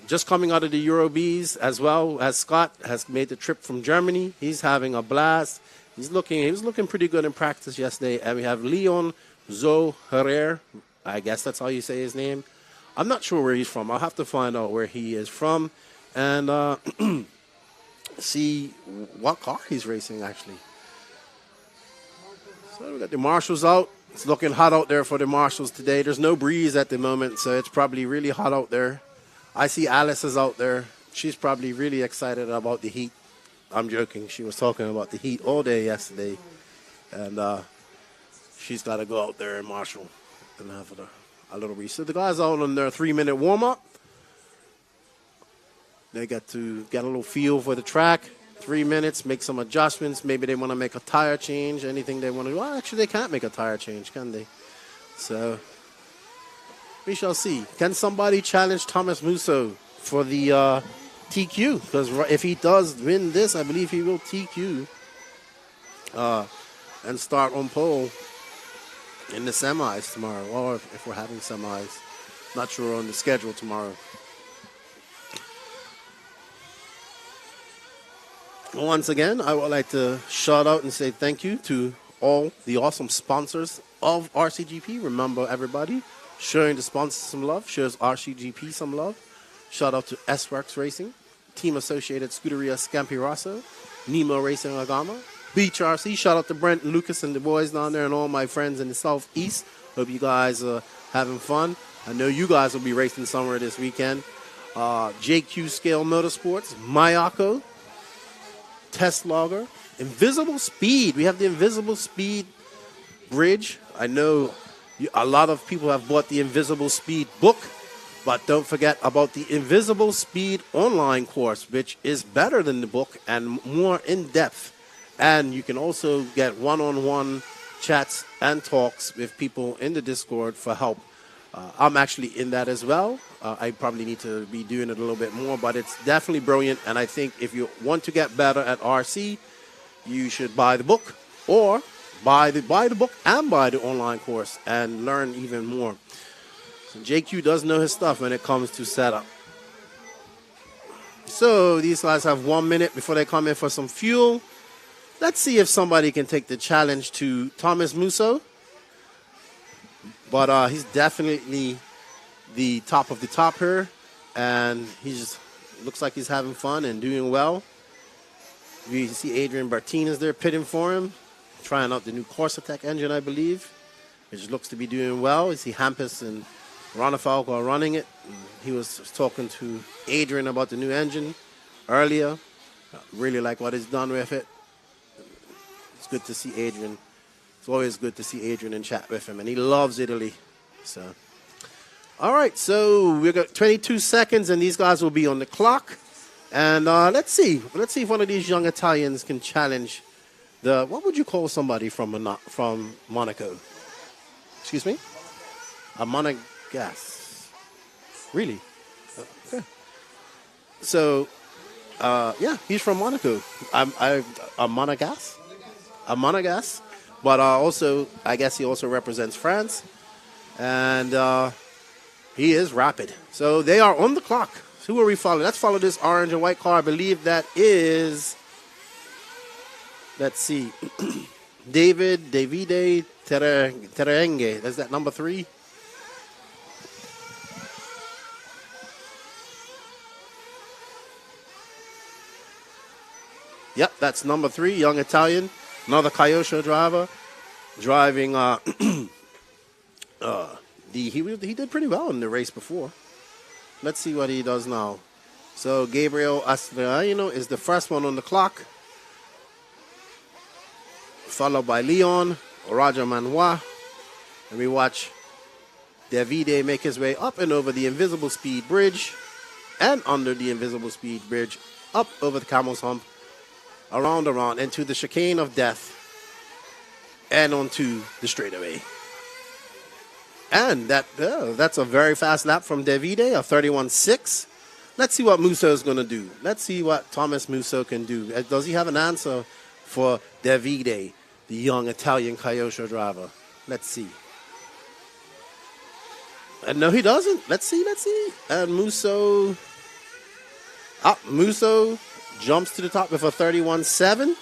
just coming out of the Eurobees, as well as Scott, has made the trip from Germany. He's having a blast. He was looking pretty good in practice yesterday. And we have Leon Zo Herrera. I guess that's how you say his name. I'm not sure where he's from. I'll have to find out where he is from and see what car he's racing, actually. So we got the marshals out. It's looking hot out there for the marshals today. There's no breeze at the moment, so it's probably really hot out there. I see Alice is out there. She's probably really excited about the heat. I'm joking. She was talking about the heat all day yesterday. And she's got to go out there and marshal and have a little breeze. So the guys out on their 3-minute warm-up. They get to get a little feel for the track. 3 minutes, make some adjustments. Maybe they want to make a tire change, anything they want to do. Well, actually, they can't make a tire change, can they? So we shall see. Can somebody challenge Thomas Musso for the TQ? Because if he does win this, I believe he will TQ and start on pole. in the semis tomorrow, or if we're having semis. Not sure on the schedule tomorrow. Once again, I would like to shout out and say thank you to all the awesome sponsors of RCGP. Remember, everybody, showing the sponsors some love, shows RCGP some love. Shout out to S-Works Racing, Team Associated Scuderia Scampi Rosso, Nemo Racing Agama, Beach RC. Shout out to Brent and Lucas and the boys down there and all my friends in the Southeast. Hope you guys are having fun. I know you guys will be racing somewhere this weekend. JQ Scale Motorsports, Mayako, Test Logger, Invisible Speed. We have the Invisible Speed bridge. I know a lot of people have bought the Invisible Speed book, but don't forget about the Invisible Speed online course, which is better than the book and more in-depth. And you can also get one-on-one chats and talks with people in the Discord for help. I'm actually in that as well. I probably need to be doing it a little bit more, but it's definitely brilliant. And I think if you want to get better at RC, you should buy the book, or buy the book and buy the online course and learn even more. So JQ does know his stuff when it comes to setup. So these guys have 1 minute before they come in for some fuel. Let's see if somebody can take the challenge to Thomas Musso. But he's definitely the top of the top here, and he just looks like he's having fun and doing well. You see Adrian Martinez there pitting for him, trying out the new Corsa-Tech engine, I believe, which looks to be doing well. You see Hampus and Ronafalco are running it. He was talking to Adrian about the new engine earlier. Really like what he's done with it. It's good to see Adrian. It's always good to see Adrian and chat with him, and he loves Italy. So, all right, so we've got 22 seconds, and these guys will be on the clock. And let's see if one of these young Italians can challenge the, what would you call somebody from Monaco? Excuse me? A Monegas. Really? Okay. So, yeah, he's from Monaco. A Monegas? A Monegas. But also, I guess he also represents France. And he is rapid. So they are on the clock. So who are we following? Let's follow this orange and white car. I believe that is, let's see, Davide Terenge. Is that number 3? Yep, that's number 3, young Italian. Another Kyosho driver, driving. He did pretty well in the race before. Let's see what he does now. So Gabriel Astriano is the first one on the clock, followed by Leon, Roger Manoir, and we watch Davide make his way up and over the Invisible Speed Bridge, and under the Invisible Speed Bridge, up over the Camel's Hump, around into the chicane of death, and onto the straightaway. And that's a very fast lap from Davide, a 31.6. Let's see what Musso is going to do. Let's see what Thomas Musso can do. Does he have an answer for Davide, the young Italian Kyosho driver? Let's see. And no, he doesn't. Let's see. And Musso jumps to the top with a 31.7.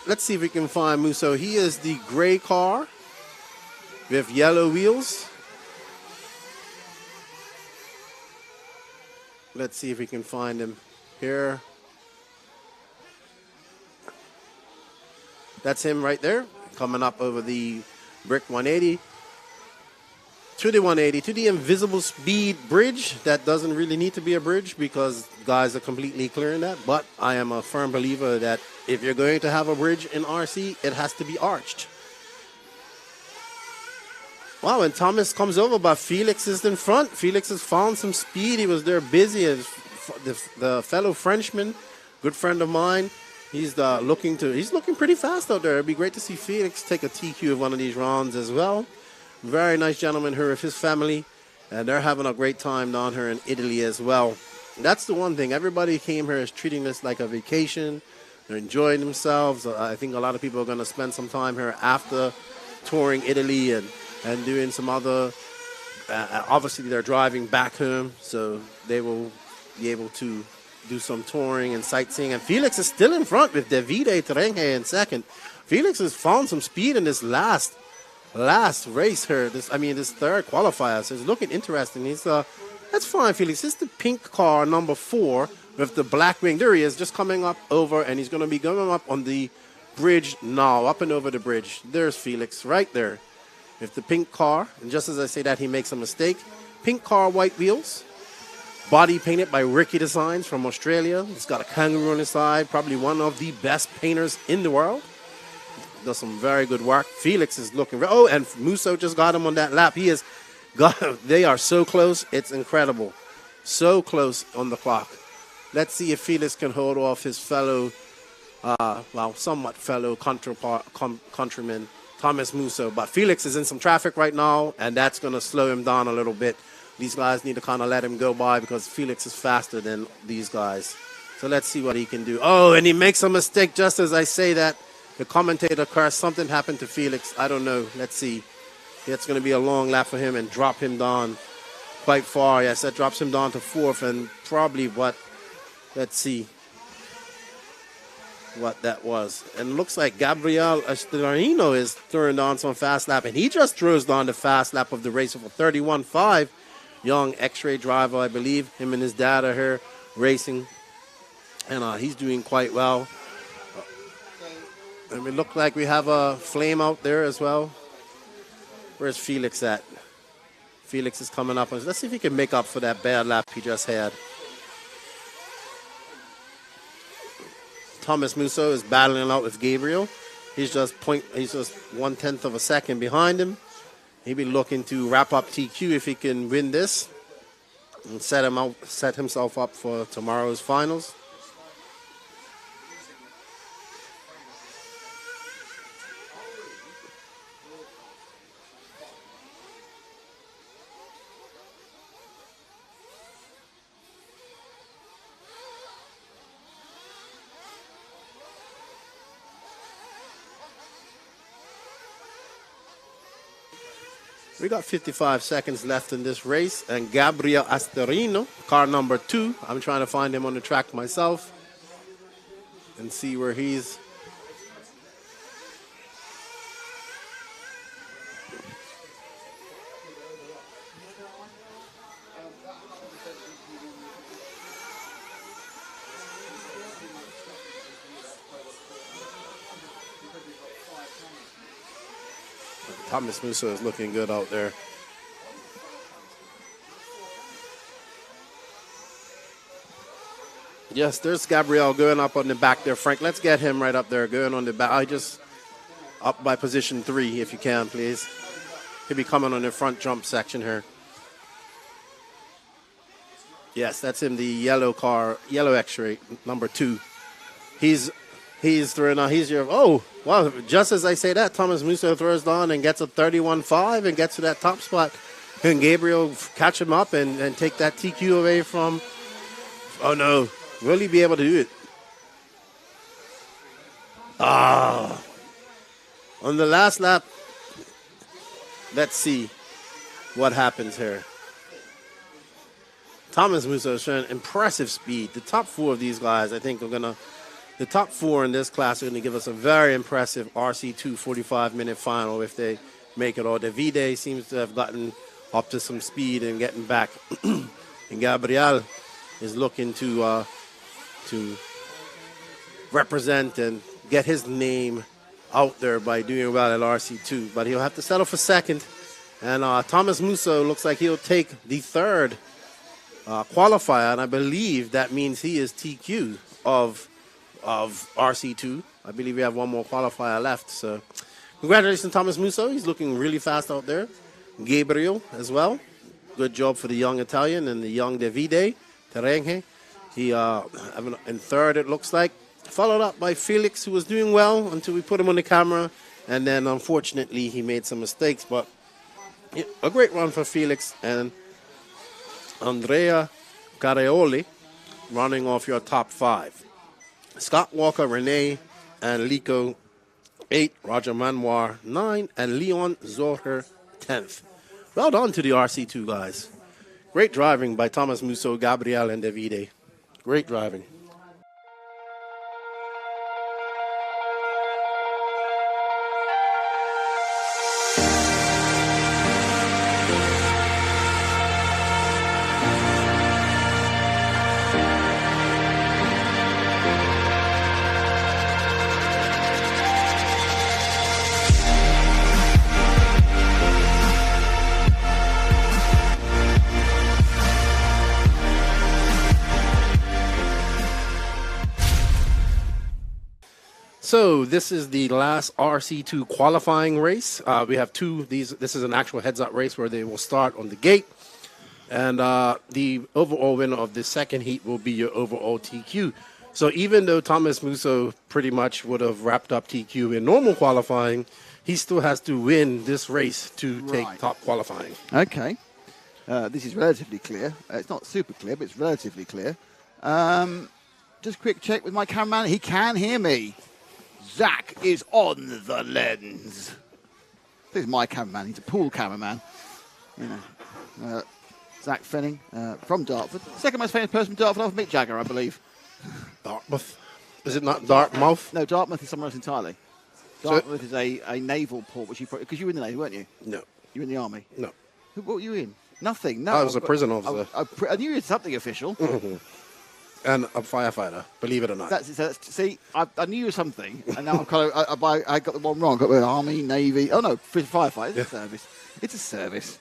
Let's see if we can find Musso. He is the gray car with yellow wheels. Let's see if we can find him here. That's him right there, coming up over the brick 180. To the 180, to the Invisible Speed Bridge. That doesn't really need to be a bridge because guys are completely clearing that. But I am a firm believer that if you're going to have a bridge in RC, it has to be arched. Wow, and Thomas comes over, but Felix is in front. Felix has found some speed. He was there busy. The fellow Frenchman, good friend of mine, he's looking pretty fast out there. It'd be great to see Felix take a TQ of one of these rounds as well. Very nice gentleman here with his family, and they're having a great time down here in Italy as well. That's the one thing. Everybody came here is treating this like a vacation. They're enjoying themselves. I think a lot of people are going to spend some time here after touring Italy and doing some other. Obviously, they're driving back home, so they will be able to do some touring and sightseeing. And Felix is still in front with Davide Terenghe in second. Felix has found some speed in this last race here. This third qualifier. So it's looking interesting. That's fine, Felix. This is the pink car, number 4, with the black wing. There he is, just coming up over, and he's going to be going up on the bridge now, up and over the bridge. There's Felix right there with the pink car. And just as I say that, he makes a mistake. Pink car, white wheels. Body painted by Ricky Designs from Australia. It's got a kangaroo on the side, probably one of the best painters in the world. Does some very good work. Felix is looking. Oh, and Musso just got him on that lap. They are so close. It's incredible. So close on the clock. Let's see if Felix can hold off his fellow, somewhat fellow countryman, Thomas Musso. But Felix is in some traffic right now, and that's going to slow him down a little bit. These guys need to kind of let him go by because Felix is faster than these guys. So let's see what he can do. Oh, and he makes a mistake just as I say that. The commentator cursed. Something happened to Felix. I don't know. Let's see. It's going to be a long lap for him and drop him down quite far. Yes, that drops him down to 4th and probably let's see what that was. And it looks like Gabriel Estorino is throwing down some fast lap, and he just throws down the fast lap of the race of a 31.5. Young X-ray driver, I believe. Him and his dad are here racing, and he's doing quite well. And it looks like we have a flame out there as well. Where's Felix at? Felix is coming up. Let's see if he can make up for that bad lap he just had. Thomas Musso is battling out with Gabriel. He's just 1/10 of a second behind him. He'll be looking to wrap up TQ if he can win this and set himself up for tomorrow's finals. We got 55 seconds left in this race, and Gabriel Astorino, car number 2. I'm trying to find him on the track myself and see where he's. Thomas Musso is looking good out there. Yes, there's Gabriel going up on the back there. Frank, let's get him right up there, going on the back. I just up by position 3, if you can, please. He'll be coming on the front jump section here. Yes, that's him, the yellow car, yellow X-ray, number 2. He's throwing out. Oh, wow. Just as I say that, Thomas Musso throws down and gets a 31.5 and gets to that top spot. Can Gabriel catch him up and take that TQ away from? Oh, no. Will he be able to do it? On the last lap, let's see what happens here. Thomas Musso is showing impressive speed. The top 4 of these guys, I think, the top 4 in this class are going to give us a very impressive RC2 45-minute final if they make it. Or Davide seems to have gotten up to some speed and getting back. And Gabriel is looking to represent and get his name out there by doing well at RC2. But he'll have to settle for second. And Thomas Musso looks like he'll take the 3rd qualifier, and I believe that means he is TQ of RC2. I believe we have one more qualifier left. So congratulations, Thomas Musso. He's looking really fast out there. Gabriel as well. Good job for the young Italian and the young Davide Terenghe. He in 3rd, it looks like. Followed up by Felix, who was doing well until we put him on the camera. And then, unfortunately, he made some mistakes. But yeah, a great run for Felix. And Andrea Careoli running off your top 5. Scott Walker, Renee, and Lico 8, Roger Manoir 9, and Leon Zorker 10th. Well done to the RC2 guys. Great driving by Thomas Musso, Gabriel, and Davide. Great driving. So this is the last RC2 qualifying race. We have two. This is an actual heads-up race where they will start on the gate. And the overall winner of the second heat will be your overall TQ. So even though Thomas Musso pretty much would have wrapped up TQ in normal qualifying, he still has to win this race to take top qualifying. Okay. This is relatively clear. It's not super clear, but it's relatively clear. Just quick check with my cameraman. He can hear me. Zach is on the lens. This is my cameraman. He's a pool cameraman. You know, Zach Fenning from Dartford. Second most famous person from Dartford after Mick Jagger, I believe. Dartmouth? Is it not Dartmouth? No, Dartmouth is somewhere else entirely. Dartmouth is a naval port, which you probably... Because you were in the Navy, weren't you? No. You were in the Army? No. What were you in? Nothing. No. I was a prison officer. I knew you were something official. Mm-hmm. And a firefighter, believe it or not. See, I knew you were something, and now I'm kind of... I got the one wrong. I got the Army, Navy... Oh, no, firefighter. It's a service. It's a service.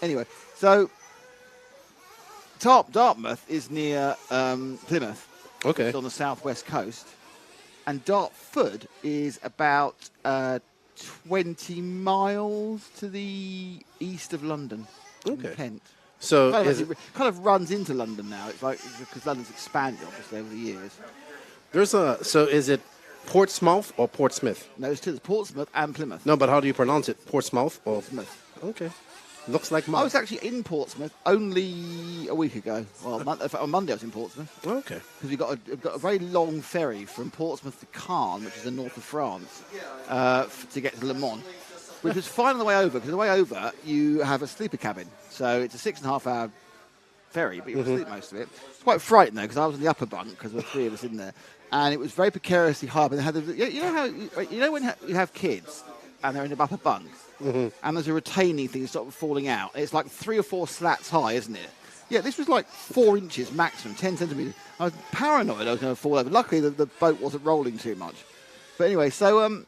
Anyway, so Dartmouth is near Plymouth. Okay. It's on the southwest coast. And Dartford is about 20 miles to the east of London. Okay. Kent. So kind of runs into London now. It's like because London's expanded obviously over the years. So is it Portsmouth or Portsmouth? No, it's Portsmouth and Plymouth. No, but how do you pronounce it? Portsmouth or Portsmouth? Okay. Looks like I was actually in Portsmouth only a week ago. Well, on Monday I was in Portsmouth. Okay. Because we've got a very long ferry from Portsmouth to Caen, which is the north of France, to get to Le Mans, which was fine on the way over, because the way over you have a sleeper cabin. So it's a 6.5 hour ferry, but you sleep most of it. It's quite frightening though, because I was in the upper bunk, because there were three of us in there, and it was very precariously hard. But they had when you have kids and they're in the upper bunk, and there's a retaining thing sort of falling out. It's like 3 or 4 slats high, isn't it? Yeah, this was like 4 inches maximum, 10 centimetres. I was paranoid I was going to fall over. Luckily, the boat wasn't rolling too much. But anyway, so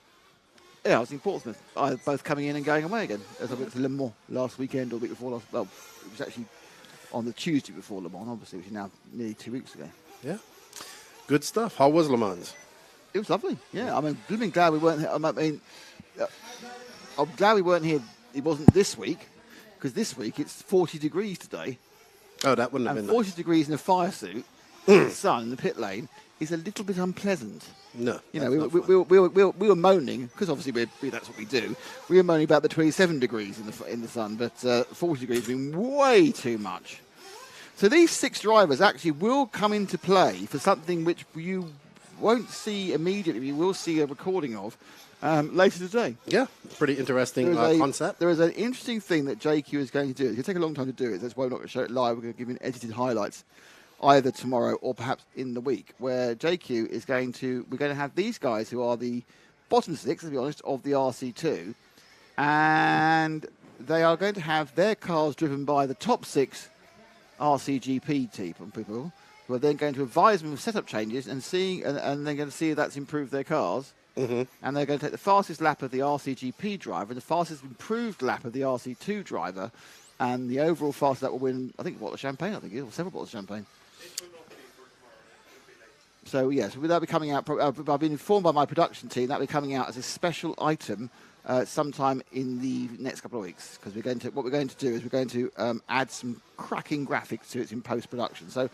I was in Portsmouth. Both coming in and going away again. As I went to Le Mans last weekend or the week before last. Well, it was actually on the Tuesday before Le Mans, obviously, which is now nearly 2 weeks ago. Yeah. Good stuff. How was Le Mans? It was lovely. Yeah, I mean, blooming glad we weren't here. I'm glad we weren't here. It wasn't this week, because this week it's 40 degrees today. Oh, that wouldn't have been 40 degrees in a fire suit in the sun in the pit lane is a little bit unpleasant. No. You know, we were moaning, because obviously that's what we do. We were moaning about the 27 degrees in the sun, but 40 degrees being way too much. So these 6 drivers actually will come into play for something which you won't see immediately. You will see a recording of later today. Yeah, pretty interesting concept. There is an interesting thing that JQ is going to do. It's going to take a long time to do it. That's why we're not going to show it live. We're going to give you edited highlights either tomorrow or perhaps in the week, where JQ is we're going to have these guys who are the bottom 6, to be honest, of the RC2, and they are going to have their cars driven by the top 6 RCGP team people, who are then going to advise them of setup changes and they're going to see if that's improved their cars. And they're going to take the fastest lap of the RCGP driver and the fastest improved lap of the RC2 driver, and the overall fastest lap will win, I think, a bottle of champagne, or several bottles of champagne. So, yes, that'll be coming out. I've been informed by my production team that'll be coming out as a special item sometime in the next couple of weeks, because what we're going to do is we're going to add some cracking graphics to it in post-production. So,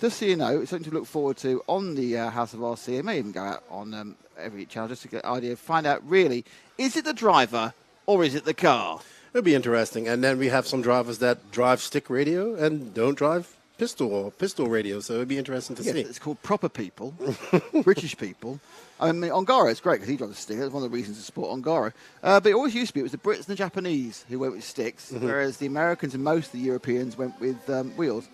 just so you know, it's something to look forward to on the House of RC. It may even go out on every channel just to get an idea, find out really, is it the driver or is it the car? It'll be interesting. And then we have some drivers that drive stick radio and don't drive pistol radio. So it'll be interesting to see. It's called proper people, British people. I mean, Ongaro is great because he drives a stick. That's one of the reasons to support Ongaro. But it always used to be it was the Brits and the Japanese who went with sticks, whereas the Americans and most of the Europeans went with wheels.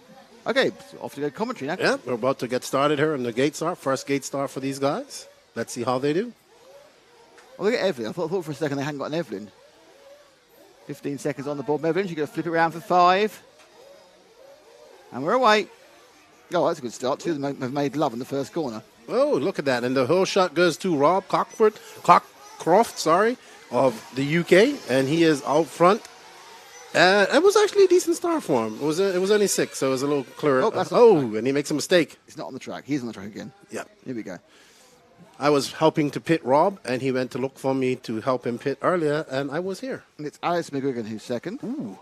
Okay, off to go commentary now. Yeah, we're about to get started here on the gate start. First gate start for these guys. Let's see how they do. Well, look at Evelyn. I thought for a second they hadn't got an Evelyn. 15 seconds on the board. Evelyn, she's going to flip it around for 5. And we're away. Oh, that's a good start. Two of them have made love in the first corner. Oh, look at that. And the whole shot goes to Rob Cockcroft, of the UK. And he is out front. It was actually a decent start for him. It was only 6, so it was a little clearer. And he makes a mistake. He's not on the track. He's on the track again. Yeah. Here we go. I was helping to pit Rob, and he went to look for me to help him pit earlier, and I was here. And it's Alice McGuigan who's second. Ooh.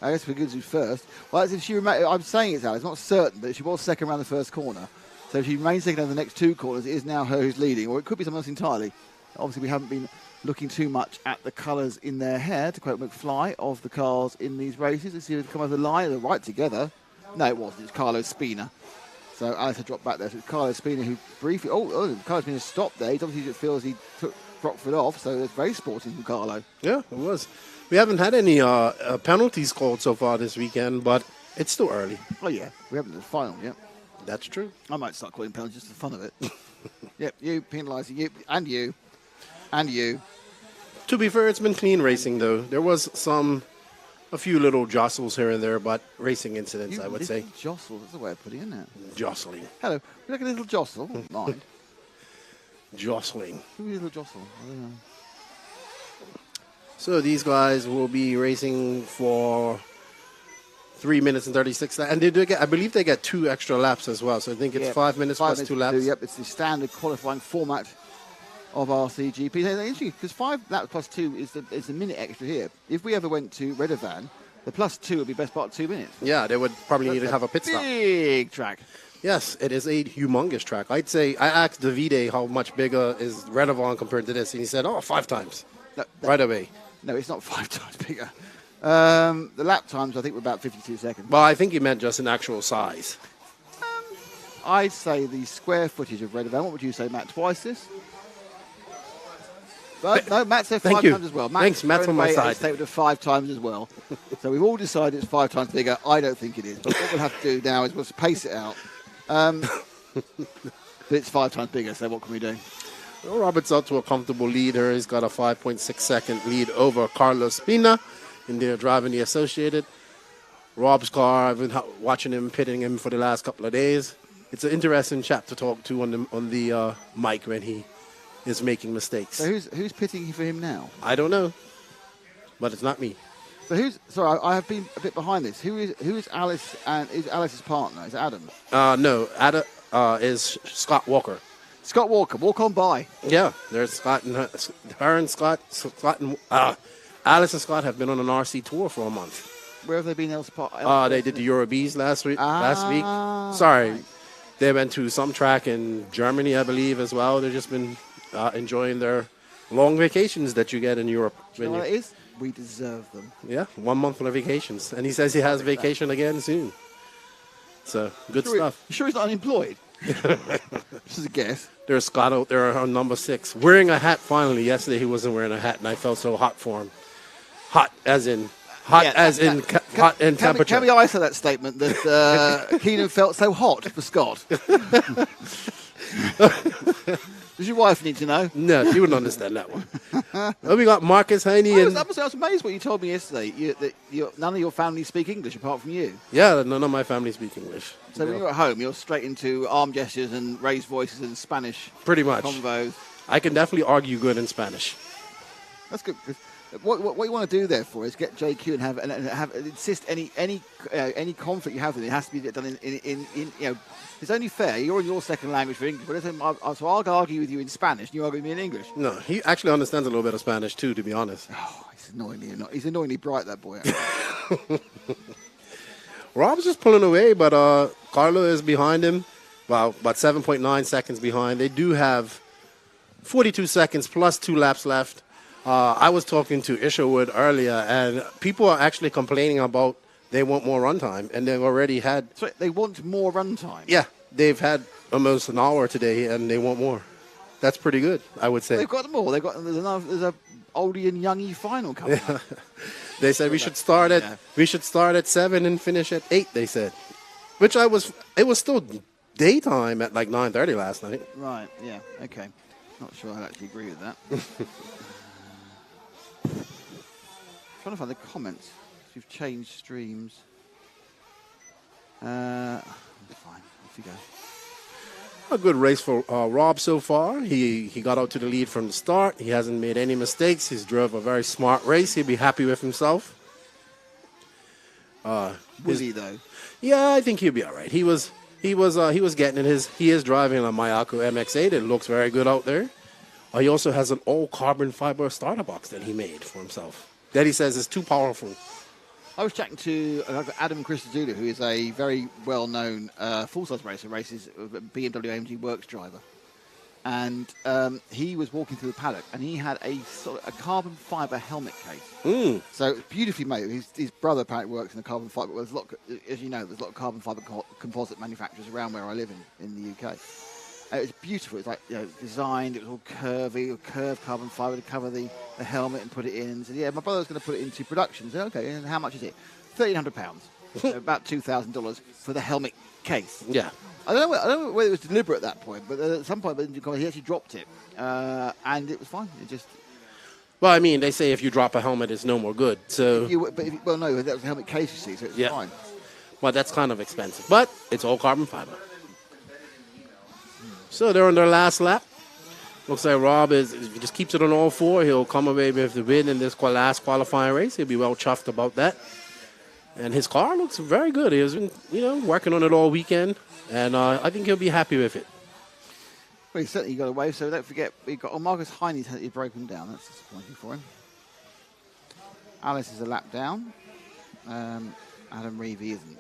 Alice McGuigan's who's first. Well, as if she I'm saying it's Alice, not certain, but she was second around the first corner. So if she remains second over the next 2 corners, it is now her who's leading, or it could be someone else entirely. Obviously, we haven't been looking too much at the colours in their hair, to quote McFly, of the cars in these races. Let's see if they come over the line. They're right together. No, it wasn't. It's Carlo Spina. So Alice had dropped back there. So it's Carlo Spina who briefly... Carlo Spina stopped there. He obviously just feels he took Rockford off, so it's very sporting from Carlo. Yeah, it was. We haven't had any penalties called so far this weekend, but it's still early. Oh, yeah. We haven't done the final yet. That's true. I might start calling penalties just for the fun of it. Yep, you penalising you, and you, and you. To be fair, it's been clean racing, though. There was a few little jostles here and there, but racing incidents, I would say. Jostle, that's the way of putting it, isn't it? Jostling. Hello, would you like a little jostle? Mind. Jostling. Give me a little jostle. I don't know. So these guys will be racing for 3 minutes and 36 seconds. And they do get, I believe they get 2 extra laps as well. So I think it's 5 minutes plus 2 laps. Yep, it's the standard qualifying format of RCGP. It's interesting because 5 laps plus 2 is a minute extra here. If we ever went to Redovan, the plus 2 would be best part of 2 minutes. Yeah, they would probably need to have a pit stop. Big track. Yes, it is a humongous track. I'd say, I asked Davide how much bigger is Redovan compared to this, and he said, 5 times. No, right away. No, it's not 5 times bigger. The lap times, I think, were about 52 seconds. Well, I think he meant just in actual size. I'd say the square footage of Redovan. What would you say, Matt? Twice this? But no, Matt said 5 times as well. Thanks, Matt's on my side. Statement of 5 times as well. So we've all decided it's 5 times bigger. I don't think it is. But what we'll have to do now is we'll pace it out. But it's 5 times bigger, so what can we do? Well, Robert's out to a comfortable lead here. He's got a 5.6 second lead over Carlos Spina, and they're driving the Associated. Rob's car, I've been watching him, pitting him for the last couple of days. It's an interesting chap to talk to on the mic when he is making mistakes. So who's pitting for him now? I don't know, but it's not me. So sorry, I have been a bit behind this. Who is Alice, and is Alice's partner? Is it Adam? No, Adam is Scott Walker. Scott Walker, walk on by. Yeah, there's Scott and her and Scott and Alice and Scott have been on an RC tour for a month. Where have they been else? They did the Eurobees last week. Sorry, right. They went to some track in Germany, I believe, as well. They've just been enjoying their long vacations that you get in Europe. Do you know what it is? We deserve them. Yeah, 1 month of vacations, and he says he has vacation again soon. So good stuff. You sure he's not unemployed? This is a guess. There's Scott out there on number 6, wearing a hat finally. Yesterday he wasn't wearing a hat, and I felt so hot for him. Hot as in temperature. Can we isolate that statement that Keenan felt so hot for Scott? Does your wife need to know? No, she wouldn't understand that one. Oh, we got Marcus Haney. I was amazed what you told me yesterday. That none of your family speak English apart from you. Yeah, none of my family speak English. So when you're at home, you're straight into arm gestures and raised voices and Spanish. Pretty much. Convos. I can definitely argue good in Spanish. That's good. What you want to do therefore is get JQ and have insist any conflict you have with it has to be done in it's only fair. You're in your second language for English, but so I'll argue with you in Spanish and you argue with me in English. No, he actually understands a little bit of Spanish too, to be honest. Oh, he's annoyingly bright, that boy. Rob's just pulling away, but Carlo is behind him. Well, about 7.9 seconds behind. They do have 42 seconds plus 2 laps left. I was talking to Isherwood earlier, and people are actually complaining about they want more runtime, and they've already had. So they want more runtime. Yeah, they've had almost an hour today, and they want more. That's pretty good, I would say. They've got more. There's a oldie and youngie final coming up. They said we should start at 7 and finish at 8. They said, which it was still daytime at like 9:30 last night. Right. Yeah. Okay. Not sure I actually agree with that. Trying to find the comments. We've changed streams. Fine. Off you go. A good race for Rob so far. He got out to the lead from the start. He hasn't made any mistakes. He's drove a very smart race. He'll be happy with himself. Was he though? Yeah, I think he'll be all right. He was getting in his. He is driving a Mayako MX-8. It looks very good out there. He also has an all carbon fiber starter box that he made for himself. That he says is too powerful. I was chatting to Adam Christodoulou, who is a very well-known full-size racer, races BMW AMG Works driver. And he was walking through the paddock, and he had a carbon fibre helmet case. So beautifully made. His brother apparently works in the carbon fibre. Well, as you know, there's a lot of carbon fibre composite manufacturers around where I live in the UK. It was beautiful. It was like designed. It was all curvy, curved carbon fibre to cover the helmet and put it in. And said, yeah, my brother was going to put it into production. I said, okay, and how much is it? £1,300, so about $2,000 for the helmet case. Yeah. I don't know whether it was deliberate at that point, but at some point he actually dropped it, and it was fine. It just. Well, I mean, they say if you drop a helmet, it's no more good. So. No, that was a helmet case, you see, so it's fine. Well, that's kind of expensive, but it's all carbon fiber. So they're on their last lap. Looks like Rob if he just keeps it on all four, he'll come away with the win in this last qualifying race. He'll be well chuffed about that. And his car looks very good. He has been, working on it all weekend, and I think he'll be happy with it. Well, he's certainly got away, so don't forget, Marcus Heine's had it broken down. That's disappointing for him. Alice is a lap down. Adam Reeve isn't.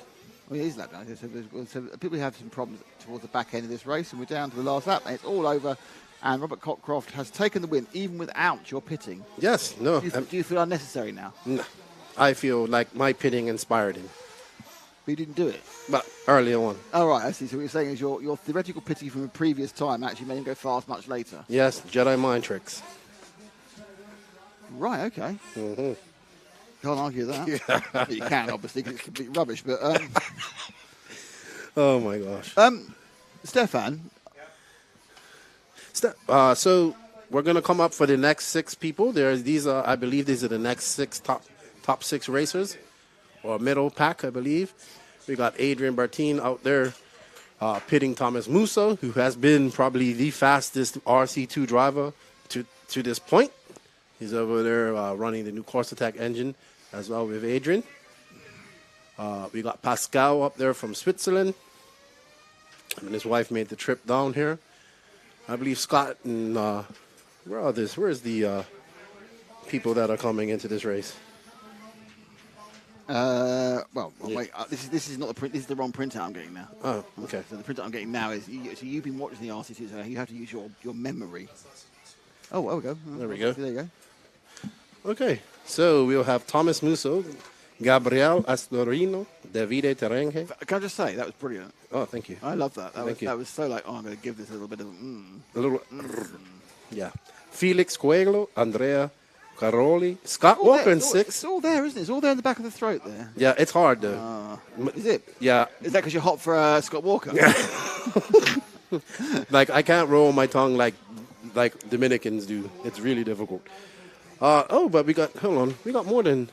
Well, he is a lap down. So people have some problems towards the back end of this race, and we're down to the last lap, and it's all over. And Robert Cockcroft has taken the win, even without your pitting. Yes, no. Do you feel unnecessary now? No. I feel like my pitting inspired him. But you didn't do it? But early on. Oh, right, I see. So what you're saying is your theoretical pitting from a previous time actually made him go fast much later? Yes, Jedi mind tricks. Right, okay. Mm-hmm. Can't argue that. Yeah. You can, obviously, because it's complete rubbish, but... Oh, my gosh. Stefan? So we're going to come up for the next 6 people. I believe these are the next 6 top 6 racers, or middle pack, I believe. We got Adrian Bertin out there pitting Thomas Musso, who has been probably the fastest RC2 driver to this point. He's over there running the new Course Attack engine as well with Adrian. We got Pascal up there from Switzerland. And his wife made the trip down here. I believe Scott and where are this? Where's the people that are coming into this race? Wait. This is not the print. This is the wrong printout I'm getting now. Oh, okay. So the printout I'm getting now is so you've been watching the RC2, so you have to use your memory. Oh, there we go. There we go. There you go. Okay, so we'll have Thomas Musso, Gabriel Astorino, Davide Terenge. Can I just say that was brilliant? Oh, thank you. I love that. Thank you. That was so like, I'm going to give this a little bit of a little. Yeah. Felix Coelho, Andrea Caroli, Scott Walker in 6. It's all there, isn't it? It's all there in the back of the throat there. Yeah, it's hard though. Is it? Yeah. Is that because you're hot for Scott Walker? Like I can't roll my tongue like Dominicans do. It's really difficult. But we got more than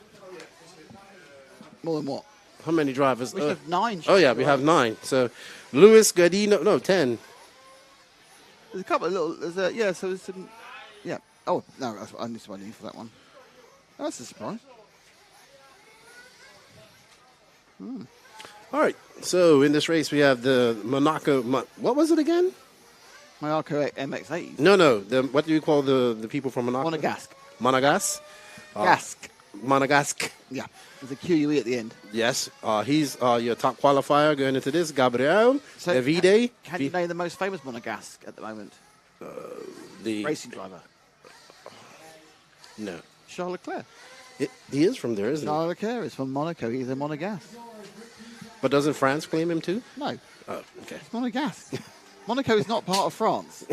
what? How many drivers? We have 9. Oh yeah, we have 9. So Luis Gadino, 10. There's a couple of little. So there's some. Yeah. Oh no, I need somebody for that one. That's a surprise. All right. So in this race we have the Monaco. What was it again? Monaco MX-8. No. What do you call the people from Monaco? Monegasque. Monegasque. Monegasque. Yeah. There's a QUE at the end. Yes. He's your top qualifier going into this. Gabriel Davide. Can you name the most famous Monegasque at the moment? The racing driver. No. Charles Leclerc. He is from there, isn't he? Charles Leclerc is from Monaco. He's a Monegasque. But doesn't France claim him too? No, Oh, okay. it's Monegasque. Monaco is not part of France.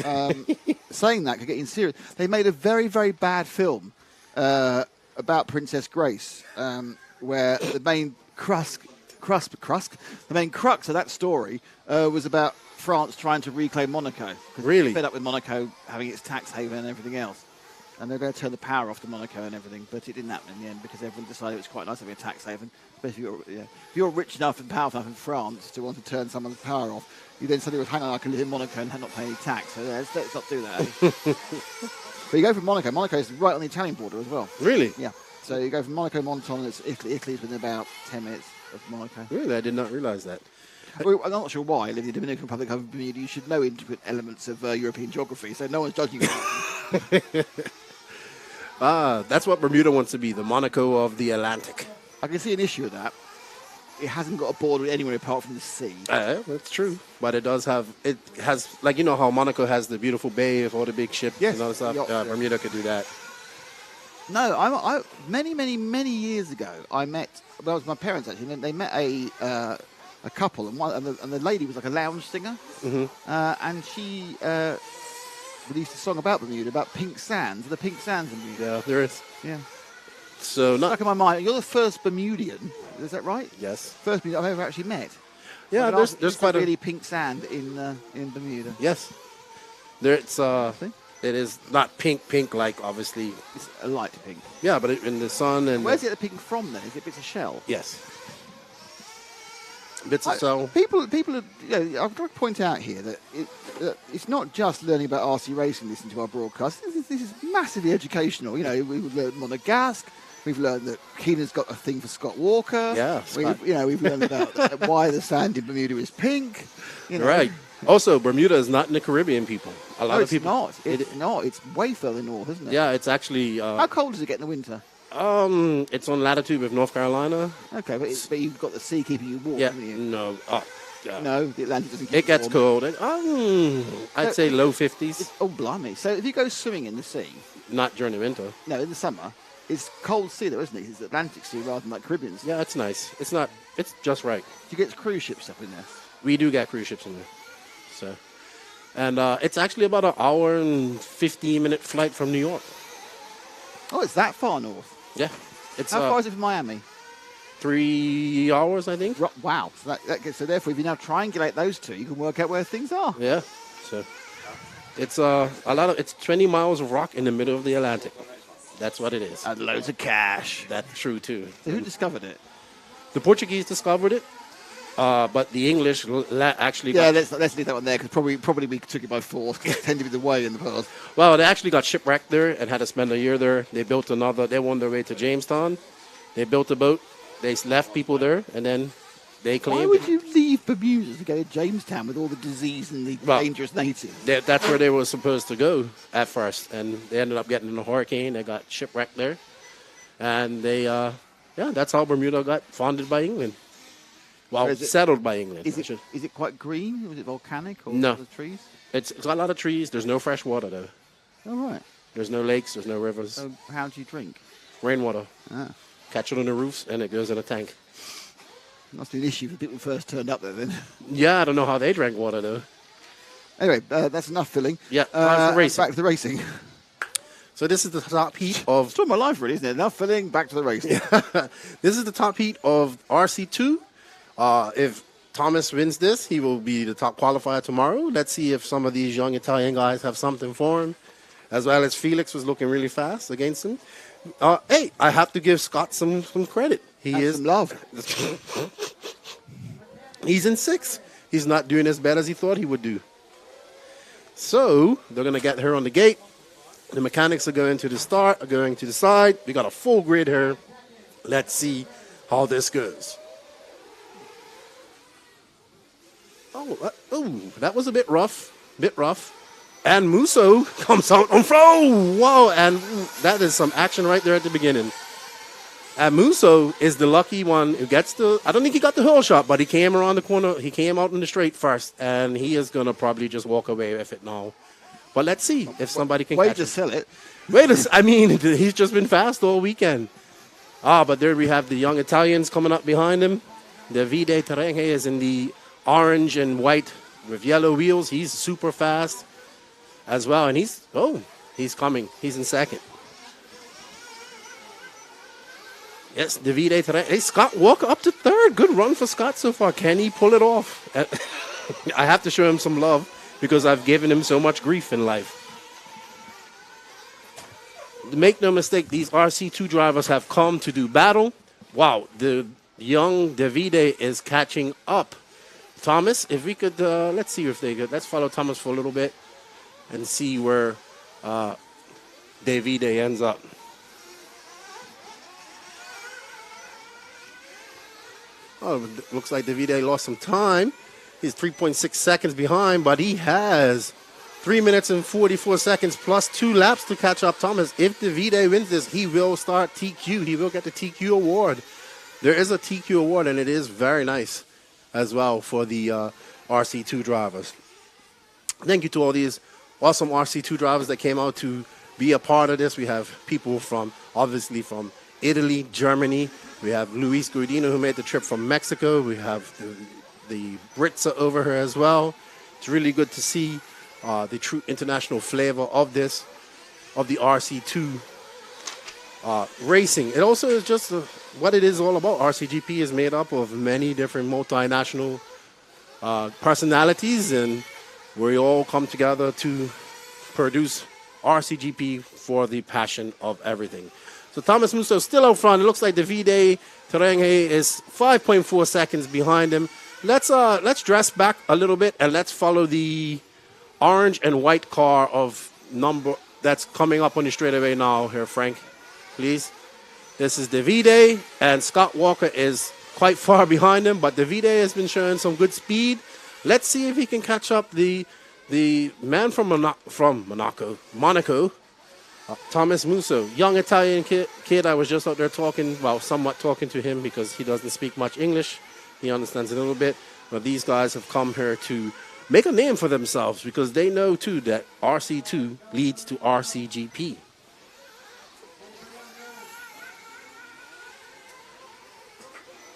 Saying that could get you serious. They made a very, very bad film about Princess Grace, where the main crux of that story was about France trying to reclaim Monaco. 'Cause Really? they're fed up with Monaco having its tax haven and everything else. And they're going to turn the power off to Monaco and everything, but it didn't happen in the end because everyone decided it was quite nice having a tax haven. But if you're rich enough and powerful enough in France to want to turn someone's power off, you then suddenly hang on, I can live in Monaco and not pay any tax. So let's not do that. But you go from Monaco. Monaco is right on the Italian border as well. Really? Yeah. So you go from Monaco, Monton, it's Italy. Italy's within about 10 minutes of Monaco. Really? I did not realize that. Well, I'm not sure why. I live in the Dominican Republic of Bermuda. You should know intricate elements of European geography, so no one's judging you. That's what Bermuda wants to be, the Monaco of the Atlantic. I can see an issue with that. It hasn't got a border anywhere apart from the sea. That's true. But it has, like, you know how Monaco has the beautiful bay of all the big ships Yes, and all that stuff? yachts, yeah. Bermuda could do that. No, I many years ago, I met, well, it was my parents actually, and they met a couple, and the lady was like a lounge singer, and she released a song about Bermuda, about pink sands, the pink sands in Bermuda. Yeah, there is. Yeah. So Stuck in my mind. You're the first Bermudian, is that right? Yes. First Bermudian I've ever actually met. Yeah, there's quite really pink sand in Bermuda. Yes. It is not pink like obviously. It's a light pink. Yeah, but in the sun and. Where's it the pink from then? Is it bits of shell? Yes. Bits of shell. People, I've got to point out here that it's not just learning about RC racing, listening to our broadcast. This is massively educational. You know, we've learned Monegasque. We've learned that Keenan's got a thing for Scott Walker. Yeah, we've learned about why the sand in Bermuda is pink. You know. Right. Also, Bermuda is not in the Caribbean, people. A lot of people. It's not. It's way further north, isn't it? Yeah, it's actually. How cold does it get in the winter? It's on latitude with North Carolina. Okay, but you've got the sea keeping you warm, Yeah. haven't you? No. Yeah. No, the Atlantic doesn't keep It gets warm. cold. I'd say low 50s. Oh, blimey. So if you go swimming in the sea, Not during the winter. no, in the summer, it's cold sea though, isn't it? It's Atlantic Sea rather than like Caribbean Sea. Yeah, it's nice. It's just right. Do you get cruise ships up in there? We do get cruise ships in there. So, and it's actually about an hour and 15-minute flight from New York. Oh, it's that far north. Yeah. It's How far is it from Miami? 3 hours, I think. Wow. So therefore, if you now triangulate those two, you can work out where things are. Yeah. So it's it's 20 miles of rock in the middle of the Atlantic. That's what it is. And loads of cash. That's true too. So who discovered it? The Portuguese discovered it, but the English actually. Yeah, let's leave that one there because probably we took it by force. 'Cause it tended to be the way in the past. Well, they actually got shipwrecked there and had to spend a year there. They built another. They won their way to Jamestown. They built a boat. They left people there, and then they claimed. Why would you leave Bermuda to go to Jamestown with all the disease and the dangerous natives? That's where they were supposed to go at first, and they ended up getting in a hurricane. They got shipwrecked there, and that's how Bermuda got founded by England. Well, settled by England. Is it quite green? Was it volcanic or No. the trees? It's got a lot of trees. There's no fresh water though. Oh right. There's no lakes. There's no rivers. So how do you drink? Rainwater. Ah. Catch it on the roofs, and it goes in a tank. Must be an issue for people who first turned up there then. Yeah, I don't know how they drank water though. Anyway, that's enough filling. Yeah, time for racing. Back to the racing. So this is the top heat of. It's all my life, really, isn't it? Enough filling. Back to the racing. This is the top heat of RC2. If Thomas wins this, he will be the top qualifier tomorrow. Let's see if some of these young Italian guys have something for him, as well as Felix was looking really fast against him. Hey, I have to give Scott some credit. Some love. He's in 6th. He's not doing as bad as he thought he would do. So they're going to get her on the gate. The mechanics are going to the start, are going to the side. We got a full grid here. Let's see how this goes. Oh, that was a bit rough. And Musso comes out on flow. Wow, and that is some action right there at the beginning. And Musso is the lucky one who gets I don't think he got the hole shot, but he came around the corner. He came out in the straight first, and he is going to probably just walk away with it now. But let's see if somebody can Way catch to him. sell it. I mean, he's just been fast all weekend. But there we have the young Italians coming up behind him. Davide Terenghe is in the orange and white with yellow wheels. He's super fast as well. And he's coming. He's in second. Yes, Davide Terenghe. Hey, Scott Walker up to third. Good run for Scott so far. Can he pull it off? I have to show him some love because I've given him so much grief in life. Make no mistake, these RC2 drivers have come to do battle. Wow, the young Davide is catching up. Thomas, if we could, let's see if they could. Let's follow Thomas for a little bit and see where Davide ends up. Oh, looks like Davide lost some time. He's 3.6 seconds behind, but he has 3 minutes and 44 seconds plus 2 laps to catch up Thomas. If Davide wins this, he will start TQ. He will get the TQ award. There is a TQ award, and it is very nice as well for the RC2 drivers. Thank you to all these awesome RC2 drivers that came out to be a part of this. We have people obviously from Italy, Germany. We have Luis Guidino, who made the trip from Mexico. We have the Brits are over here as well. It's really good to see the true international flavor of the RC2 racing. It also is just what it is all about. RCGP is made up of many different multinational personalities, and we all come together to produce RCGP for the passion of everything. So Thomas Musso still out front. It looks like Davide Terenghe is 5.4 seconds behind him. Let's dress back a little bit and let's follow the orange and white car of number that's coming up on the straightaway now here, Frank, please. This is Davide, and Scott Walker is quite far behind him, but Davide has been showing some good speed. Let's see if he can catch up the man from Monaco, Thomas Musso, young Italian kid. I was just out there somewhat talking to him because he doesn't speak much English. He understands a little bit, but these guys have come here to make a name for themselves because they know too that RC2 leads to RCGP.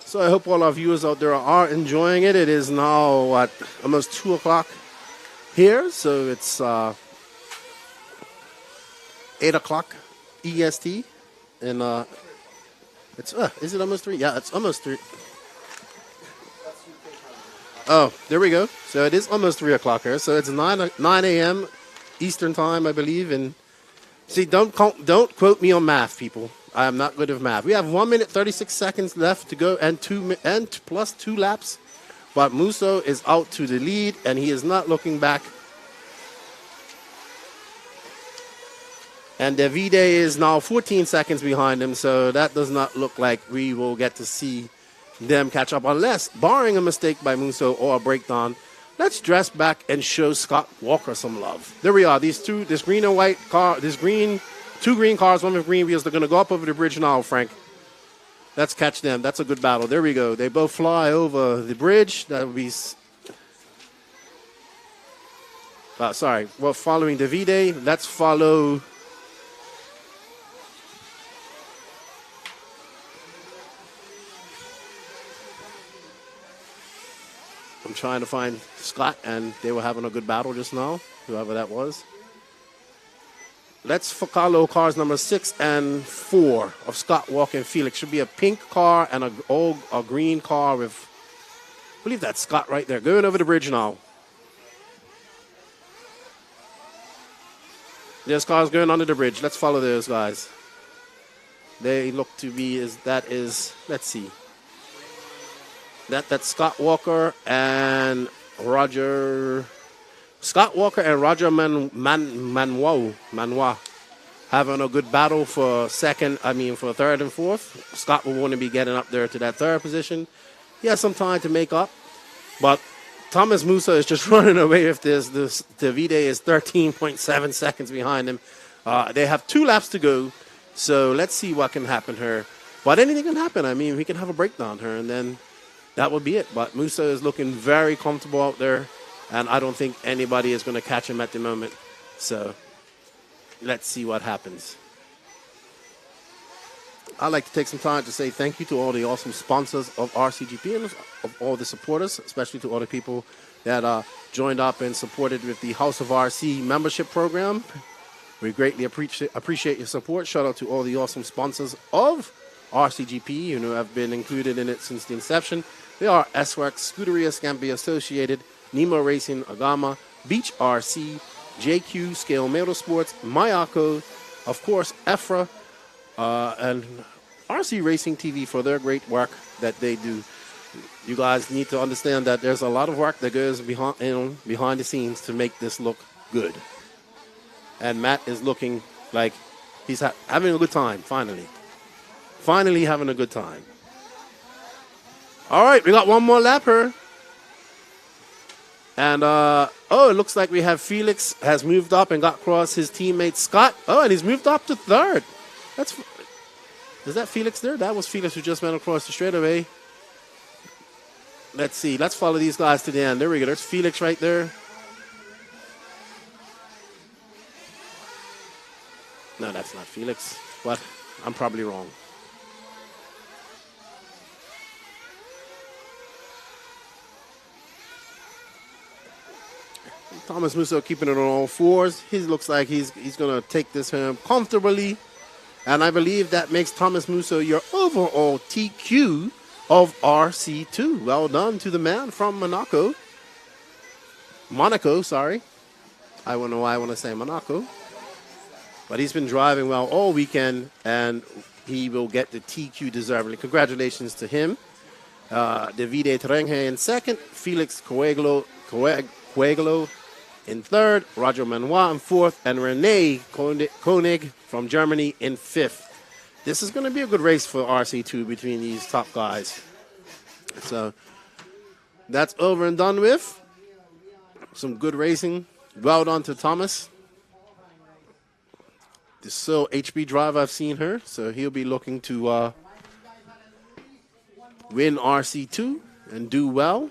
So I hope all our viewers out there are enjoying it. It is now almost 2 o'clock here, so it's 8 o'clock EST, and is it almost 3? Yeah, it's almost 3. Oh, there we go. So it is almost 3 o'clock here. So it's 9 a.m. Eastern time, I believe. And see, don't quote me on math, people. I am not good at math. We have 1 minute 36 seconds left to go, and plus 2 laps. But Musso is out to the lead, and he is not looking back. And Davide is now 14 seconds behind him, so that does not look like we will get to see them catch up unless, barring a mistake by Musso or a breakdown, let's dress back and show Scott Walker some love. There we are. This green and white car, two green cars, one with green wheels. They're going to go up over the bridge now, Frank. Let's catch them. That's a good battle. There we go. They both fly over the bridge. That would be... We're following Davide. Let's follow... I'm trying to find Scott, and they were having a good battle just now, whoever that was. Let's follow cars number 6 and 4 of Scott Walker and Felix. Should be a pink car and a green car with, I believe that's Scott right there, going over the bridge now. There's cars going under the bridge. Let's follow those guys. They look to be, let's see. That's Scott Walker and Roger. Scott Walker and Roger Manoa having a good battle for third and fourth. Scott will want to be getting up there to that third position. He has some time to make up, but Thomas Musso is just running away with this. Davide is 13.7 seconds behind him. They have 2 laps to go, so let's see what can happen here. But anything can happen. I mean, we can have a breakdown here, and then that would be it. But Musso is looking very comfortable out there, and I don't think anybody is going to catch him at the moment. So let's see what happens. I'd like to take some time to say thank you to all the awesome sponsors of RCGP and of all the supporters, especially to all the people that joined up and supported with the House of RC membership program. We greatly appreciate your support. Shout out to all the awesome sponsors of RCGP, who have been included in it since the inception. They are SWAC, Scuderia Scampi Associated, Nemo Racing, Agama, Beach RC, JQ, Scale Motorsports, Mayako, of course, EFRA, and RC Racing TV for their great work that they do. You guys need to understand that there's a lot of work that goes behind the scenes to make this look good. And Matt is looking like he's having a good time, finally. Finally having a good time. All right, we got one more lap here. And, it looks like we have Felix has moved up and got across his teammate Scott. Oh, and he's moved up to third. Is that Felix there? That was Felix who just went across the straightaway. Let's see. Let's follow these guys to the end. There we go. There's Felix right there. No, that's not Felix. But I'm probably wrong. Thomas Musso keeping it on all fours. He looks like he's going to take this home comfortably. And I believe that makes Thomas Musso your overall TQ of RC2. Well done to the man from Monaco. Sorry. I don't know why I want to say Monaco. But he's been driving well all weekend, and he will get the TQ deservedly. Congratulations to him. Davide Terenghe in second. Felix Coelho in third, Roger Manoir in fourth, and Rene Koenig from Germany in fifth. This is going to be a good race for RC2 between these top guys. So that's over and done with. Some good racing. Well done to Thomas. This is so HB driver I've seen her, so he'll be looking to win RC2 and do well.